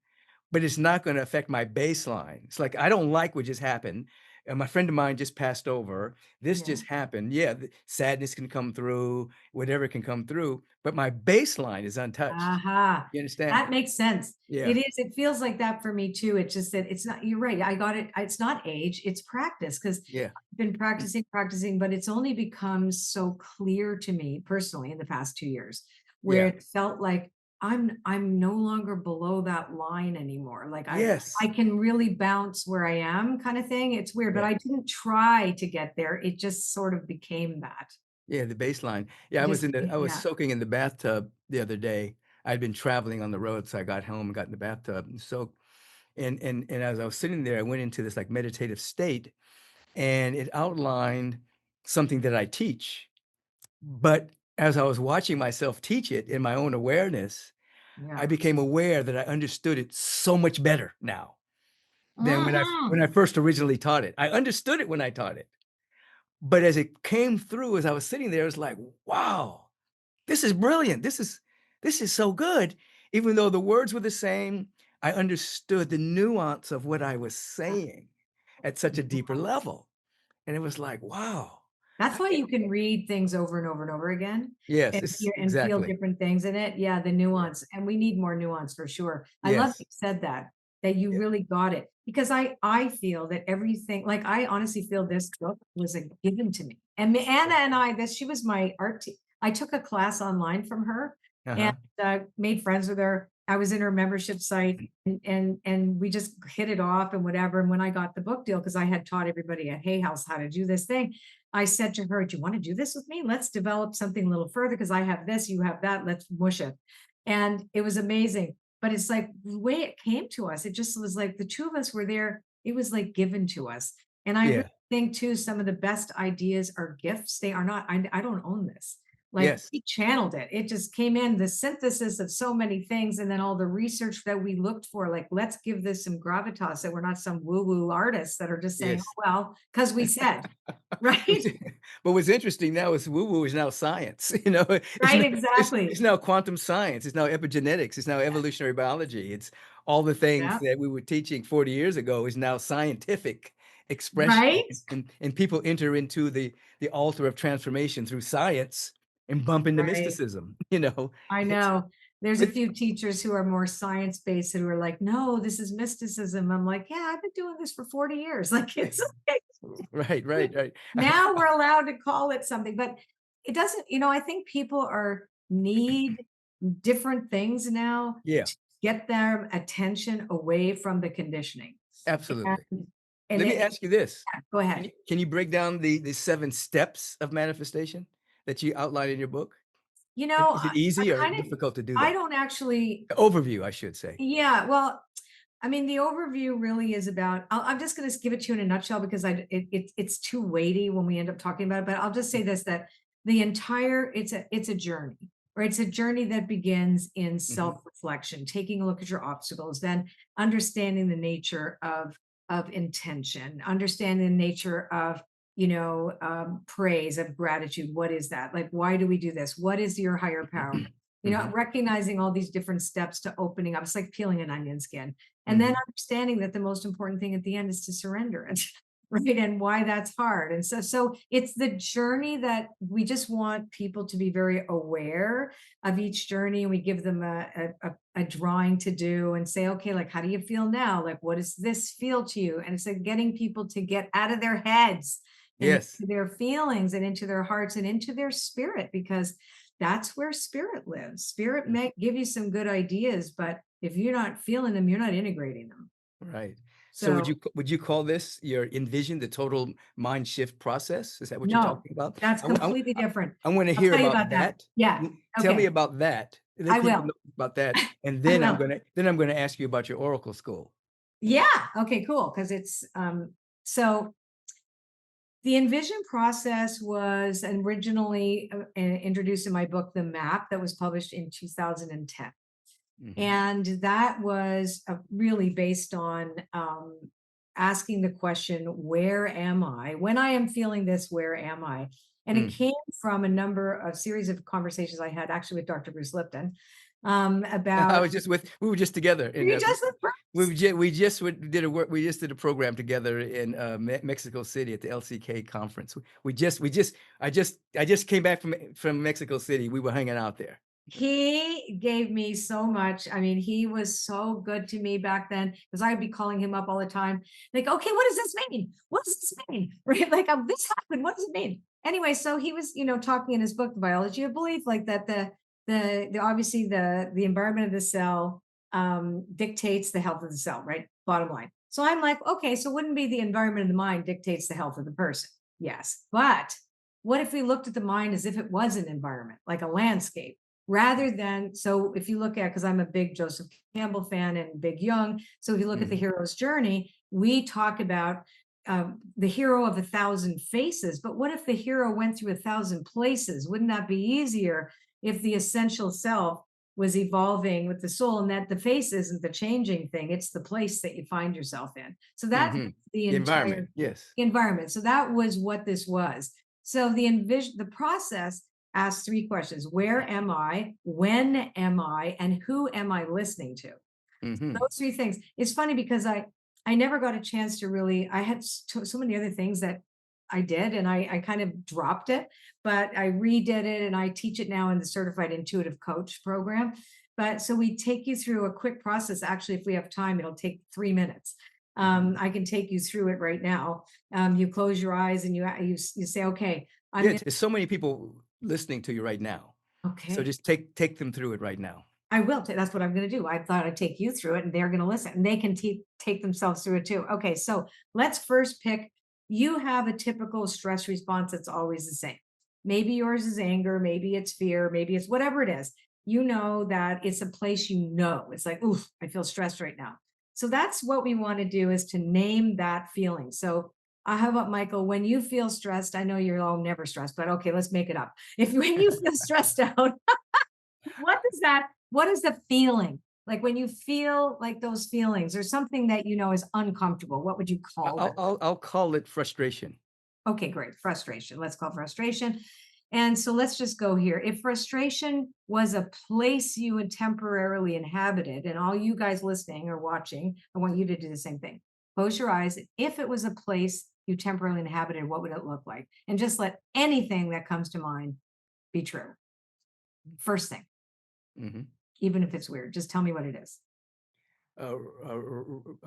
but it's not gonna affect my baseline. It's like, I don't like what just happened, and my friend of mine just passed over. This Yeah. just happened. Yeah, the sadness can come through, whatever can come through, but my baseline is untouched. Aha. You understand? That makes sense. Yeah, It is, it feels like that for me too. It's just that it's not, you're right. I got it. It's not age, it's practice because yeah, I've been practicing, but it's only become so clear to me personally in the past 2 years where yeah, it felt like I'm no longer below that line anymore. Like I yes, can really bounce where I am kind of thing. It's weird, but yeah, I didn't try to get there. It just sort of became that. yeah, the baseline. Yeah, It just I was yeah. soaking in the bathtub the other day. I'd been traveling on the road, so I got home and got in the bathtub and soaked. And as I was sitting there, I went into this, like, meditative state, and it outlined something that I teach. But as I was watching myself teach it in my own awareness, I Yeah. became aware that I understood it so much better now than when Mhm. I first originally taught it. I understood it when I taught it, but as it came through, as I was sitting there, it was like, "Wow, this is brilliant. This is so good." Even though the words were the same, I understood the nuance of what I was saying at such a deeper level, and it was like, "Wow." That's I why eh you can read things over and over and over again Yes, and it's hear and feel exactly. different things in it. Yeah, the Yeah. nuance, and we need more nuance for sure. I love that Yes. you said that you Yeah. really got it because I feel that everything, like I honestly feel this book was a given to me. And Anna and I, this she was my I took a class online from her and Uh-huh. made friends with her. I was in her membership site and we just hit it off and whatever. And when I got the book deal, because I had taught everybody at Hay House how to do this thing, I said to her, "Do you want to do this with me? Let's develop something a little further because I have this, you have that. Let's mush it." And it was amazing. But it's like the way it came to us, it just was like the two of us were there. It was like given to us. And I really Yeah. think too, some of the best ideas are gifts. They are not, I don't own this. Like Yes. we channeled it. It just came in, the synthesis of so many things, and then all the research that we looked for. Like, let's give this some gravitas that we're not some woo-woo artists that are just saying, Yes. oh, well, because we said, right? What's but what's interesting now is woo-woo is now science, Right, exactly. it's now quantum science, it's now epigenetics, it's now evolutionary biology, it's all the things Yeah, that we were teaching 40 years ago is now scientific expression, right, and people enter into the altar of transformation through science and bump into right. mysticism, I It's know. There's a but few teachers who are more science-based who are like, "No, this is mysticism." I'm like, "Yeah, I've been doing this for 40 years." Like, it's okay. right, right, right. Now we're allowed to call it something, but it doesn't, I think people are need different things now Yeah, to get their attention away from the conditioning. absolutely. And and Let me it ask you this. yeah, go ahead. Can you break down the 7 steps of manifestation that you outline in your book? Is it I easy or kind of difficult to do I that? don't actually. The overview, I should say. Yeah, well, I mean, the overview really is about. I'm just going to give it to you in a nutshell because it's too weighty when we end up talking about it. But I'll just say this: that the entire it's a journey, or it's a journey that begins in Mhm, self reflection, taking a look at your obstacles, then understanding the nature of intention, understanding the nature of praise, of gratitude. What is that? Like, why do we do this? What is your higher power? mhm, Recognizing all these different steps to opening up. It's like peeling an onion skin. And then mhm. understanding that the most important thing at the end is to surrender it, right? And why that's hard. And so it's the journey that we just want people to be very aware of each journey. And we give them a drawing to do and say, okay, like, how do you feel now? Like, what does this feel to you? And it's like getting people to get out of their heads and Yes, into their feelings and into their hearts and into their spirit, because that's where spirit lives. Spirit mm, may give you some good ideas, but if you're not feeling them, you're not integrating them. right. So So would you call this your Invision, the total mind shift process? Is that what you're no, talking about? that's I wa completely different. I wanna I'll hear tell you about about that. that. Yeah. Tell me Okay. about that. I Let people will. know about that, and I then will. I'm gonna ask you about your Oracle school. Yeah. Okay, cool. Because it's so the Envision process was originally introduced in my book, The Map, that was published in 2010. Mhm, And that was really based on asking the question, where am I? When I am feeling this, where am I? And it mm. came from a series of conversations I had actually with Dr. Bruce Lipton I about, was just with we were just together in, you just with Bruce? we just did a program together in, Mexico City at the LCK conference. I just came back from Mexico City. We were hanging out there. He gave me so much. I mean, he was so good to me back then because I'd be calling him up all the time. Like, okay, what does this mean? What does this mean? Right? Like, this happened. What does it mean? Anyway, so he was, talking in his book, The Biology of Belief, like that the obviously the environment of the cell dictates the health of the cell, right? Bottom line. So I'm like, okay, so wouldn't be the environment of the mind dictates the health of the person? Yes. But what if we looked at the mind as if it was an environment, like a landscape? Rather than, so if you look at, because I'm a big Joseph Campbell fan and big Jung, so if you look at the Mhm, hero's journey, we talk about the hero of 1,000 faces. But what if the hero went through 1,000 places? Wouldn't that be easier if the essential self was evolving with the soul, and that the face isn't the changing thing, it's the place that you find yourself in? So that's mhm. the The environment, entire yes. environment. So that was what this was. So the process asks three questions: where am I, when am I, and who am I listening to? Mhm, Those three things. It's funny because I never got a chance to really, I had so many other things that I did, and I kind of dropped it, but I redid it and I teach it now in the certified intuitive coach program. But so we take you through a quick process. Actually, if we have time, it'll take 3 minutes. mhm. I can take you through it right now. You close your eyes and you say, okay, I'm Yeah, going there's so many people listening to you right now. to, So okay, just take them through it right now. I will. That's what I'm going to do. I thought I'd take you through it and they're going to listen and they can take themselves through it too. Okay, so let's first pick. You have a typical stress response that's always the same. Maybe yours is anger, maybe it's fear, maybe it's whatever it is. You know that it's a place you know. It's like, oof, I feel stressed right now. So that's what we want to do, is to name that feeling. So how about Michael? When you feel stressed, I know you're all never stressed, but okay, let's make it up. If when you feel stressed out, what is the feeling? Like when you feel like those feelings or something that you know is uncomfortable, what would you call that? I'll call it frustration. Okay, great. Frustration. Let's call frustration. And so let's just go here. If frustration was a place you had temporarily inhabited, and all you guys listening or watching, I want you to do the same thing. Close your eyes. If it was a place you temporarily inhabited, what would it look like? And just let anything that comes to mind be true. First thing, Mhm. even if it's weird, just tell me what it is. A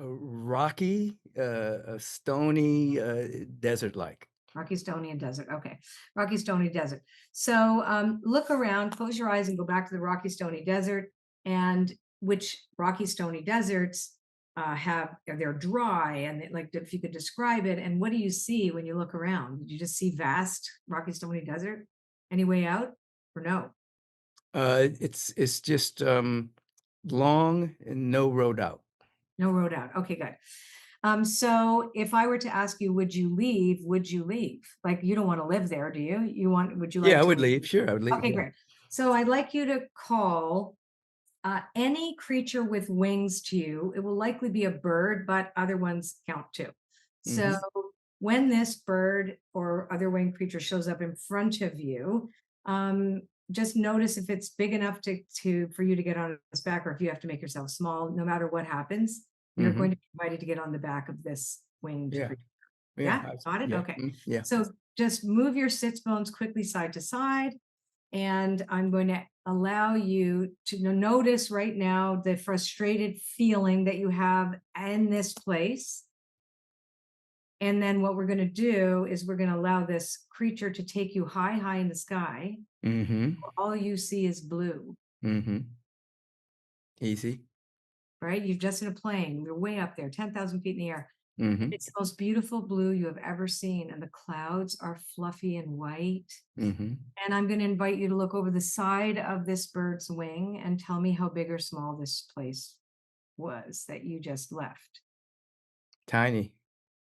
rocky, a stony, desert-like. Rocky Stony and Desert. Okay. Rocky Stony Desert. So look around, close your eyes and go back to the Rocky Stony Desert. And which Rocky Stony Deserts they're dry, and like, if you could describe it. And what do you see when you look around? Did you just see vast Rocky Stony Desert? Any way out or no? It's just, long and no road out. No road out. Okay, good. So if I were to ask you, would you leave? Would you leave? Like, you don't want to live there, do you? Would you Yeah, like I would to? leave, sure, I would leave, Okay, yeah. great. So I'd like you to call any creature with wings to you. It will likely be a bird, but other ones count too. So Mhm, when this bird or other winged creature shows up in front of you, um, just notice if it's big enough to for you to get on its back, or if you have to make yourself small. No matter what happens, you're going mhm, to be invited to get on the back of this winged yeah, creature. yeah, Yeah, got it. yeah, Okay. yeah. So just move your sits bones quickly side to side, and I'm going to allow you to notice right now the frustrated feeling that you have in this place. And then what we're going to do is we're going to allow this creature to take you high, high in the sky. Mhm, All you see is blue. mhm. Easy. right? You're just in a plane, you're way up there, 10,000 feet in the air. Mhm. It's the most beautiful blue you have ever seen, and the clouds are fluffy and white. Mhm. And I'm going to invite you to look over the side of this bird's wing and tell me how big or small this place was that you just left. Tiny.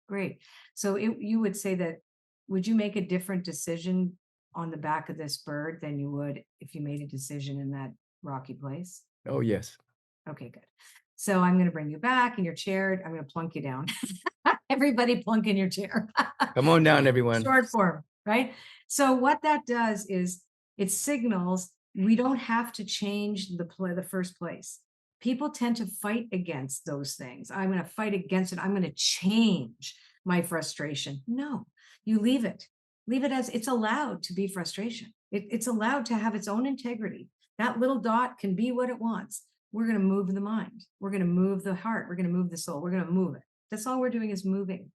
Great. So you would say that, would you make a different decision on the back of this bird than you would if you made a decision in that rocky place? Oh, yes. Okay, good. So I'm going to bring you back in your chair. I'm going to plunk you down. Everybody plunk in your chair. Come on down, everyone. Short form, right? So what that does is it signals we don't have to change the first place. People tend to fight against those things. I'm going to fight against it. I'm going to change my frustration. No, you leave it. Leave it as it's allowed to be frustration. It's allowed to have its own integrity. That little dot can be what it wants. We're going to move the mind. We're going to move the heart. We're going to move the soul. We're going to move it. That's all we're doing is moving.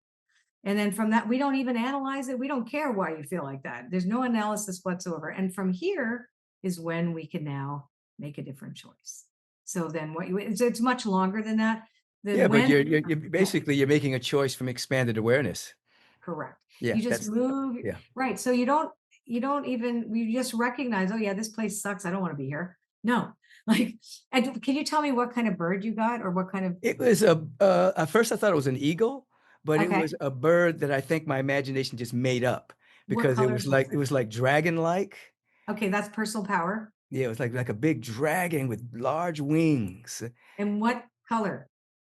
And then from that, we don't even analyze it. We don't care why you feel like that. There's no analysis whatsoever. And from here is when we can now make a different choice. So then it's much longer than that. Yeah, Then but when, you're basically you're making a choice from expanded awareness. correct. Yeah, You just that's move, yeah. right. So you just recognize, oh yeah, this place sucks. I don't want to be here. No. Like, and can you tell me what kind of bird you got or what kind of, It was at first I thought it was an eagle, but it okay. was a bird that I think my imagination just made up What because colors was it it? was like dragon-like. Okay. That's personal power. Yeah, it was like a big dragon with large wings. And what color?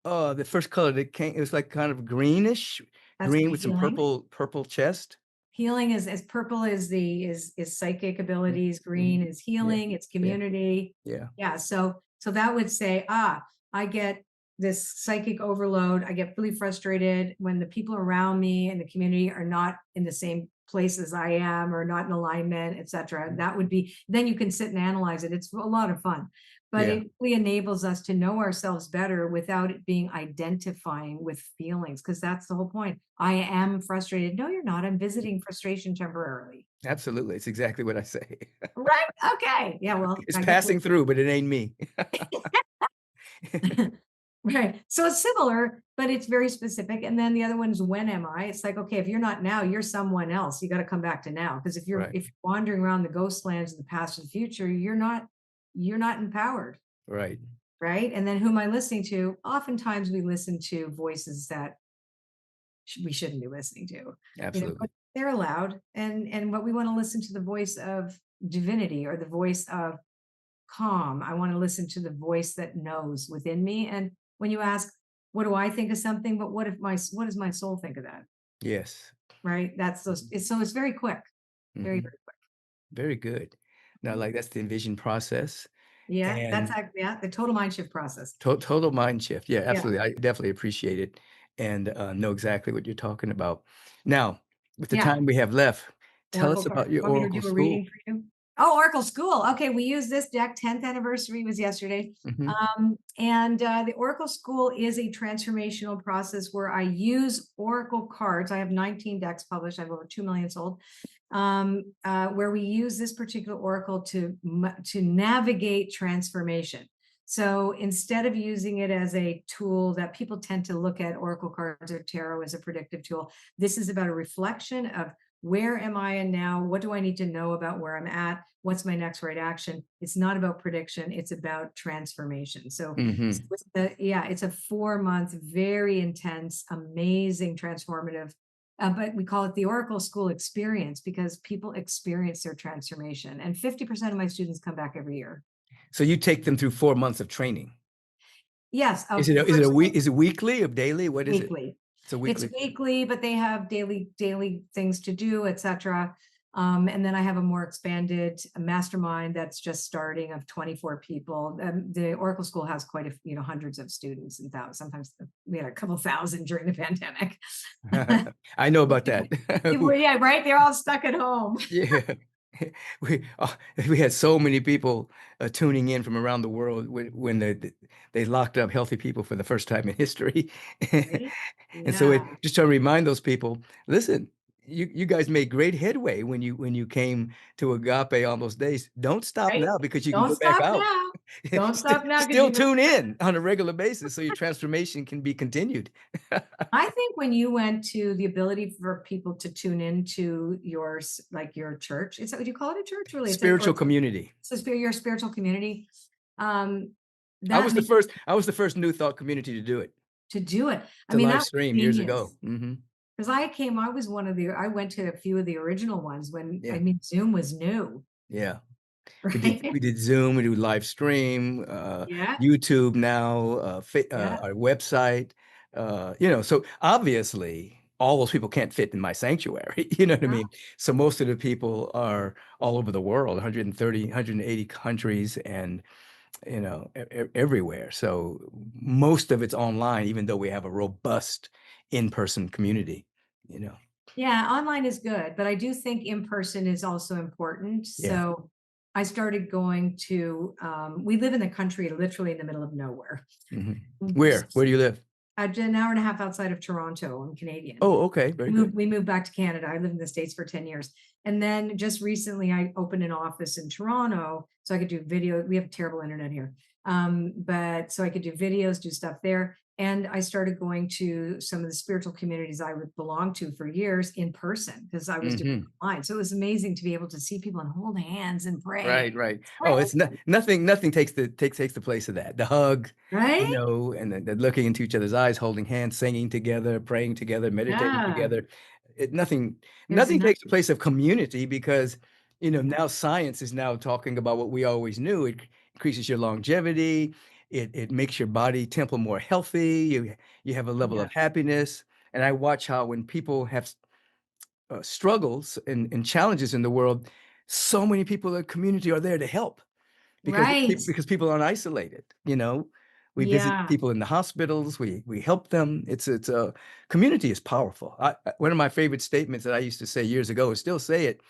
Oh, the first color that came, it was like kind of greenish, That's green with some healing. purple chest. Healing is as purple is is psychic Mm, abilities, green mhm. is Yeah, healing, it's yeah, community. yeah. Yeah, so that would say, I get this psychic overload. I get really frustrated when the people around me and the community are not in the same place as I am or not in alignment, etc. That would be, then you can sit and analyze it. It's a lot of fun, but Yeah. it really enables us to know ourselves better without it being identifying with feelings, because that's the whole point. I am frustrated. No, you're not. I'm visiting frustration temporarily. Absolutely, it's exactly what I say. Right? Okay. Yeah, well, It's I guess we're passing through, but it ain't me. right. So it's similar, but it's very specific. And then the other one is when am I? It's like, okay, if you're not now, you're someone else. You got to come back to now. Because Right, if you're wandering around the ghost lands of the past and future, you're not empowered. right. Right. And then who am I listening to? Oftentimes we listen to voices that we shouldn't be listening to, but Absolutely. they're allowed. And what we want to listen to the voice of divinity or the voice of calm. I want to listen to the voice that knows within me. And when you ask, what do I think of something? But what does my soul think of that? Yes. Right. That's those. Mhm, It's very quick, very, mhm. very quick. Very good. Now, like, that's the Invision process, Yeah. and Yeah. The total mind shift process. total mind shift. Yeah, Yeah. absolutely. I definitely appreciate it and, know exactly what you're talking about. Now, with the Yeah. time we have left, tell Oracle us card. about your Want me to oracle do a school. reading for you? Oh, Oracle School. Okay, we use this deck. 10th anniversary was yesterday. Mhm. And the Oracle School is a transformational process where I use Oracle cards. I have 19 decks published. I have over 2 million sold. Where we use this particular Oracle to navigate transformation. So instead of using it as a tool that people tend to look at Oracle cards or tarot as a predictive tool, this is about a reflection of where am I in now? What do I need to know about where I'm at? What's my next right action? It's not about prediction, it's about transformation. So Mhm. it's a 4 month, very intense, amazing, transformative. But we call it the Oracle School experience because people experience their transformation. And 50% of my students come back every year. So you take them through 4 months of training. Yes, Is it a first week? Is it weekly or daily? What is it? weekly. It's a It's weekly. weekly, but they have daily things to do, etc. And then I have a more expanded mastermind that's just starting of 24 people. The Oracle School has quite hundreds of students and thousands. Sometimes we had a couple thousand during the pandemic. I know about that. Yeah, right. They're all stuck at home. Yeah. We we had so many people, tuning in from around the world when they locked up healthy people for the first time in history. Right? And so Yeah. it just trying to remind those people, "Listen, you guys made great headway when you came to Agape on those days. Don't stop Right. now because you can Don't go back stop out." now. Don't stop now because Still you know. tune in on a regular basis so your transformation can be continued. I think when you went to the ability for people to tune into like your church, is that what you call it, a church? Really, or Spiritual community. it's a your spiritual community. Um, I that was the made first I was the first New Thought community to do it, to do it. I to mean, live that was stream years ago. genius. Mhm. Because I was I went to a few of the original ones when, I Yeah, mean, Zoom was new, yeah. right? We did Zoom, we do live stream, Yeah, YouTube now, yeah, our website, so obviously all those people can't fit in my sanctuary, you know what I no, mean? So most of the people are all over the world, 130, 180 countries and, everywhere. So most of it's online, even though we have a robust in-person community, you know? yeah, online is good, but I do think in person is also important. Yeah. So I started going to, we live in the country, literally in the middle of nowhere. Mhm. Mm, Where? Where do you live? an hour and a half outside of Toronto. I'm Canadian. Oh, okay. Very good. We moved back to Canada. I lived in the States for 10 years. And then just recently I opened an office in Toronto so I could do video. We have terrible internet here. But so I could do videos, do stuff there. And I started going to some of the spiritual communities I would belong to for years in person because I was doing Mhm. it online. So it was amazing to be able to see people and hold hands and Right, pray. right. Pray, Oh, it's nothing takes the place of that. The hug, right? and the looking into each other's eyes, holding hands, singing together, praying together, meditating Yeah. together. It nothing There's nothing enough. takes the place of community because, now science is now talking about what we always knew. It increases your longevity. It makes your body temple more healthy. You have a level Yeah. of happiness. And I watch how when people have struggles and challenges in the world, so many people in the community are there to help Right. because people aren't isolated. We visit Yeah. people in the hospitals, we help them. It's a community is powerful. One of my favorite statements that I used to say years ago, and still say it,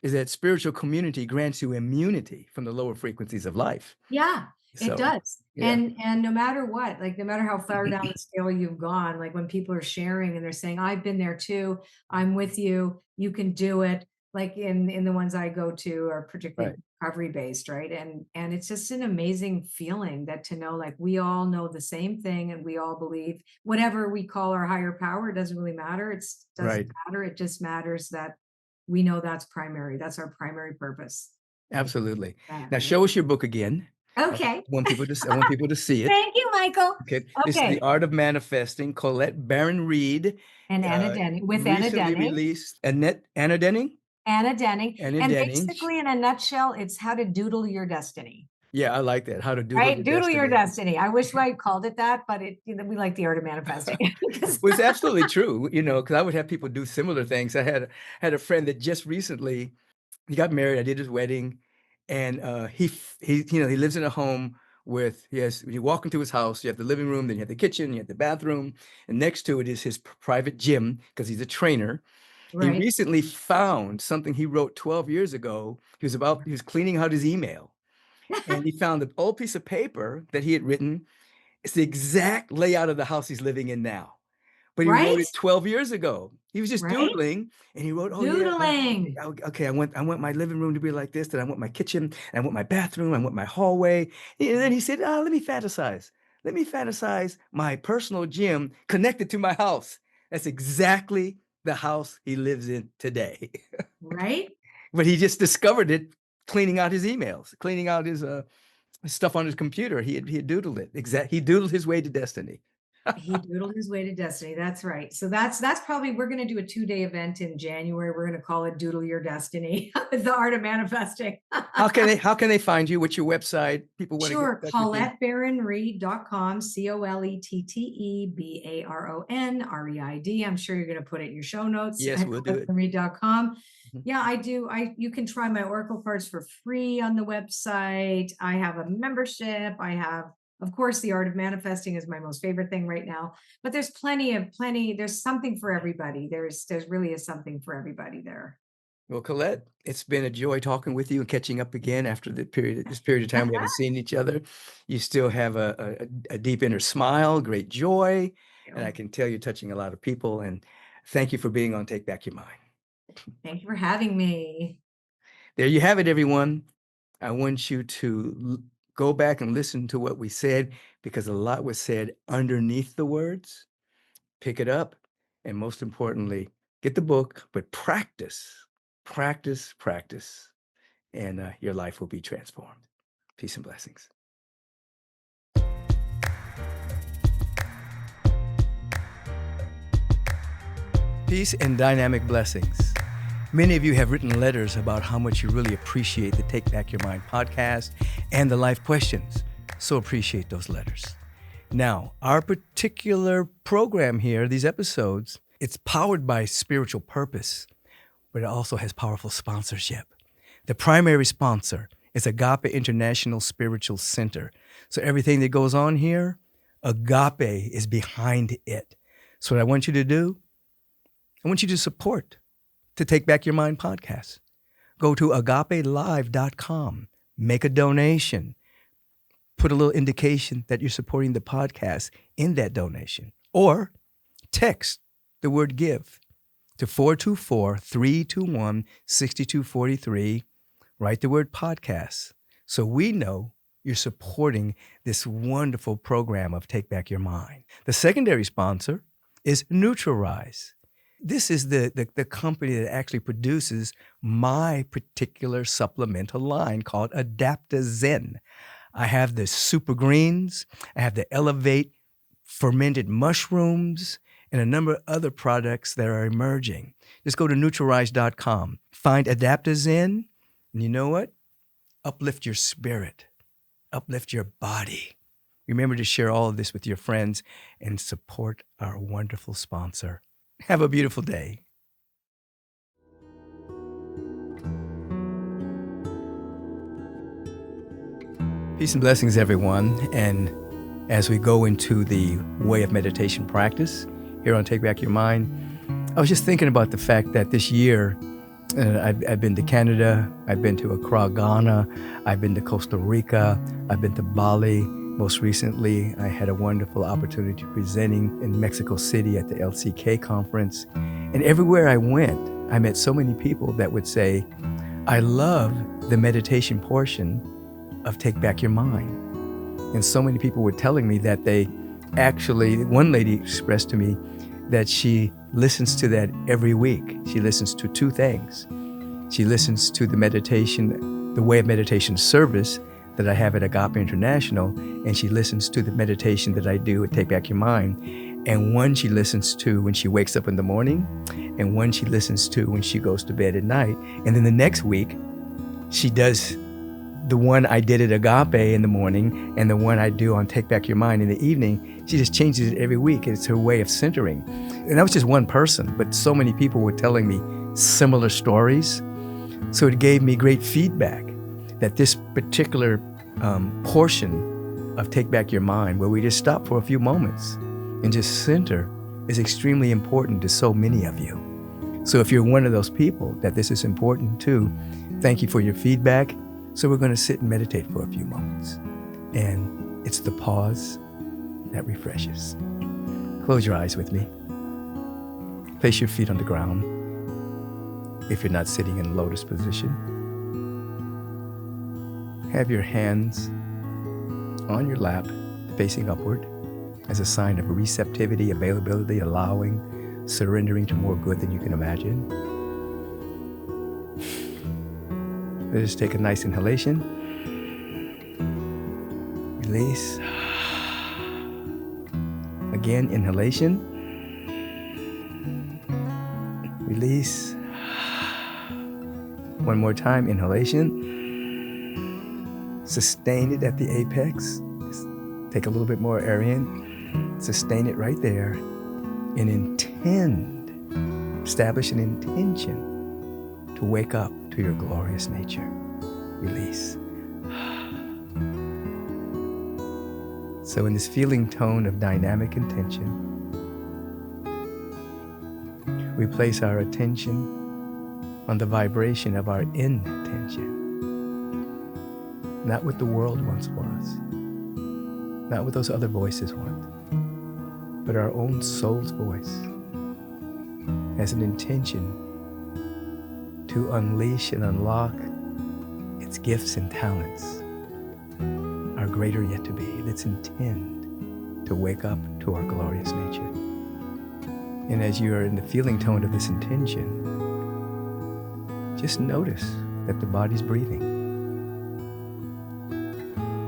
is that spiritual community grants you immunity from the lower frequencies of life. Yeah, it So, does. yeah, And no matter what, like no matter how far down the scale you've gone, like when people are sharing and they're saying, I've been there too, I'm with you, you can do it. Like in the ones I go to are particularly right, recovery based, right? And it's just an amazing feeling that to know like we all know the same thing and we all believe whatever we call our higher power, it doesn't really matter. It doesn't right. matter. It just matters that we know that's primary. That's our primary purpose. Like Absolutely. that, Now right? show us your book again. Okay. I want people to see it. Thank you, Michael. Okay, this is The Okay, Art of Manifesting, Colette Baron-Reid, and Anna Denning with Anna recently Denning. released. Annette Anna Denning? Anna Denning. Anna And Denning. basically, in a nutshell, it's how to doodle your destiny, Yeah, I like that, How to Doodle right? Your Doodle your Destiny. destiny. I wish I called it that, but we like the art of manifesting. 'Cause- Well, it's absolutely true, because I would have people do similar things. I had a friend that just recently he got married, I did his wedding, and, he lives in a home with when you walk into his house, you have the living room, then you have the kitchen, you have the bathroom, and next to it is his private gym because he's a trainer. He right, recently found something he wrote 12 years ago. He was cleaning out his email, and he found an old piece of paper that he had written. It's the exact layout of the house he's living in now, but he wrote right, it 12 years ago. He was just right. doodling, and he wrote, "Oh, yeah, Doodling, okay, I want my living room to be like this, then I want my kitchen, and I want my bathroom, I want my hallway." And then he said, let me fantasize. Let me fantasize my personal gym connected to my house. That's exactly the house he lives in today. right? But he just discovered it cleaning out his emails, cleaning out his stuff on his computer. He had doodled it. He doodled his way to destiny. He doodled his way to destiny. That's right. So that's probably we're going to do a 2-day event in January. We're going to call it Doodle Your Destiny with the art of manifesting. How can they find you? What's your website? People want to get Sure. in touch with you. ColetteBaron-Reid.com, ColetteBaron-Reid. I'm sure you're going to put it in your show notes Yes, at we'll do it. ColetteBaron-Reid.com. Mhm. Yeah, I do. You can try my Oracle cards for free on the website. I have a membership. I have, of course, the art of manifesting is my most favorite thing right now. But there's plenty. There's something for everybody. There's really is something for everybody there. Well, Colette, it's been a joy talking with you and catching up again after this period of time we haven't seen each other. You still have a deep inner smile, great joy, and I can tell you're touching a lot of people. And thank you for being on Take Back Your Mind. Thank you for having me. There you have it, everyone. I want you to Go back and listen to what we said because a lot was said underneath the words. Pick it up, and most importantly, get the book, but practice, practice, practice, and your life will be transformed. Peace and blessings. Peace and dynamic blessings. Many of you have written letters about how much you really appreciate the Take Back Your Mind podcast and the life questions. So appreciate those letters. Now, our particular program here, these episodes, it's powered by spiritual purpose, but it also has powerful sponsorship. The primary sponsor is Agape International Spiritual Center. So everything that goes on here, Agape is behind it. So what I want you to do, I want you to support the Take Back Your Mind podcast. Go to agapelive.com, make a donation, put a little indication that you're supporting the podcast in that donation, or text the word give to 424-321-6243. Write the word podcast so we know you're supporting this wonderful program of Take Back Your Mind. The secondary sponsor is Neutralize. This is the company that actually produces my particular supplemental line called Adaptogen. I have the super greens, I have the Elevate fermented mushrooms, and a number of other products that are emerging. Just go to Neutralize.com, find Adaptogen, and you know what? Uplift your spirit, uplift your body. Remember to share all of this with your friends and support our wonderful sponsor. Have a beautiful day. Peace and blessings, everyone. And as we go into the way of meditation practice here on Take Back Your Mind, I was just thinking about the fact that this year, I've been to Canada, I've been to Accra, Ghana, I've been to Costa Rica, I've been to Bali. Most recently, I had a wonderful opportunity presenting in Mexico City at the LCK conference. And everywhere I went, I met so many people that would say, I love the meditation portion of Take Back Your Mind. And so many people were telling me that they actually, one lady expressed to me that she listens to that every week. She listens to two things. She listens to the meditation, the Way of Meditation service that I have at Agape International, and she listens to the meditation that I do at Take Back Your Mind. And one she listens to when she wakes up in the morning, and one she listens to when she goes to bed at night. And then the next week, she does the one I did at Agape in the morning and the one I do on Take Back Your Mind in the evening. She just changes it every week. It's her way of centering. And that was just one person, but so many people were telling me similar stories. So it gave me great feedback that this particular portion of Take Back Your Mind, where we just stop for a few moments and just center, is extremely important to so many of you. So if you're one of those people that this is important to, thank you for your feedback. So we're going to sit and meditate for a few moments. And it's the pause that refreshes. Close your eyes with me. Place your feet on the ground if you're not sitting in lotus position. Have your hands on your lap facing upward as a sign of receptivity, availability, allowing, surrendering to more good than you can imagine. Let's take a nice inhalation. Release. Again, inhalation. Release. One more time, inhalation. Sustain it at the apex. Just take a little bit more air in. Sustain it right there. And intend. Establish an intention to wake up to your glorious nature. Release. So in this feeling tone of dynamic intention, we place our attention on the vibration of our intention. Not what the world wants for us, not what those other voices want, but our own soul's voice has an intention to unleash and unlock its gifts and talents our greater yet to be. Let's intend to wake up to our glorious nature. And as you are in the feeling tone of this intention, just notice that the body's breathing.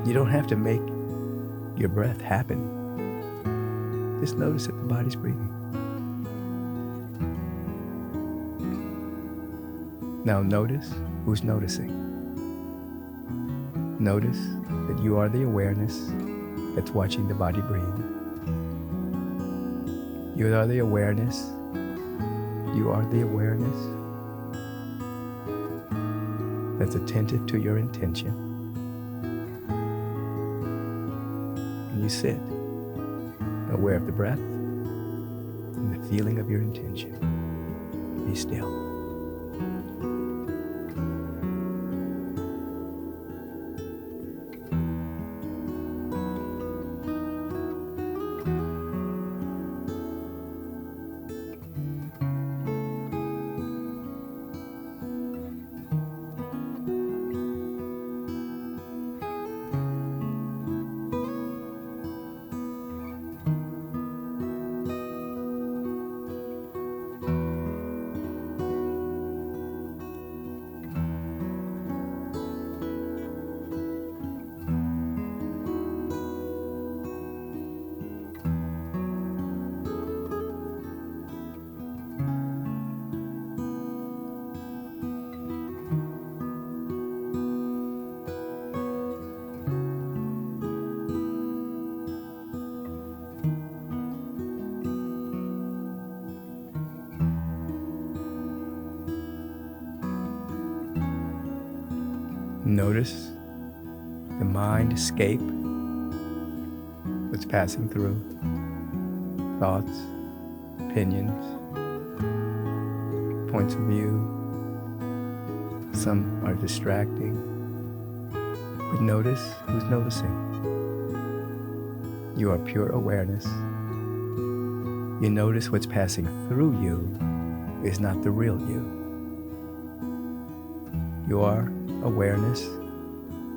You don't have to make your breath happen. Just notice that the body's breathing. Now notice who's noticing. Notice that you are the awareness that's watching the body breathe. You are the awareness. You are the awareness that's attentive to your intention. And you sit, aware of the breath and the feeling of your intention. Be still. Notice the mind escape what's passing through. Thoughts, opinions, points of view. Some are distracting. But notice who's noticing. You are pure awareness. You notice what's passing through you is not the real you. You are awareness,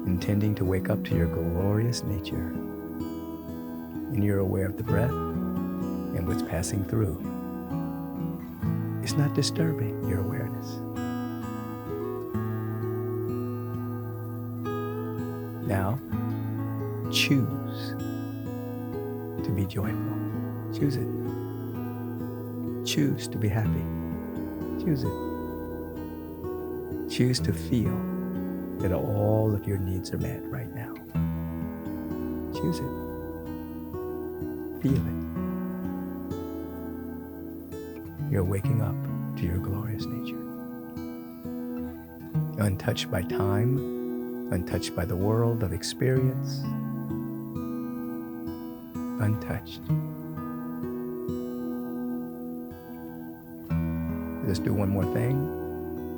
intending to wake up to your glorious nature. And you're aware of the breath and what's passing through. It's not disturbing your awareness. Now, choose to be joyful. Choose it. Choose to be happy. Choose it. Choose to feel that all of your needs are met right now. Choose it. Feel it. You're waking up to your glorious nature. Untouched by time, untouched by the world of experience. Untouched. Let's do one more thing.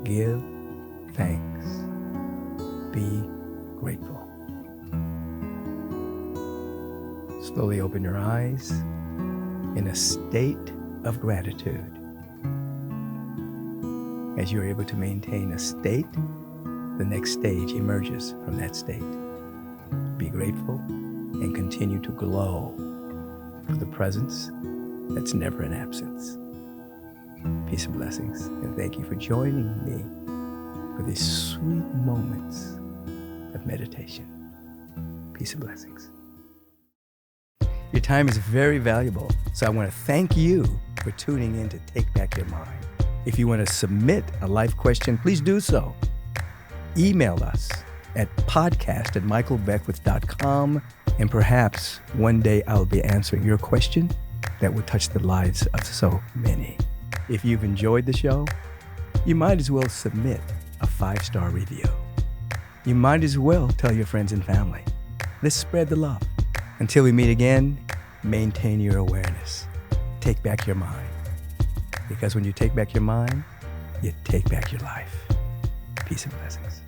Give thanks. Be grateful. Slowly open your eyes in a state of gratitude. As you're able to maintain a state, the next stage emerges from that state. Be grateful and continue to glow for the presence that's never an absence. Peace and blessings, and thank you for joining me for these sweet moments of meditation. Peace and blessings. Your time is very valuable, so I want to thank you for tuning in to Take Back Your Mind. If you want to submit a life question, please do so. Email us at podcast@michaelbeckwith.com, and perhaps one day I'll be answering your question that will touch the lives of so many. If you've enjoyed the show, you might as well submit a 5-star review. You might as well tell your friends and family. Let's spread the love. Until we meet again, maintain your awareness. Take back your mind. Because when you take back your mind, you take back your life. Peace and blessings.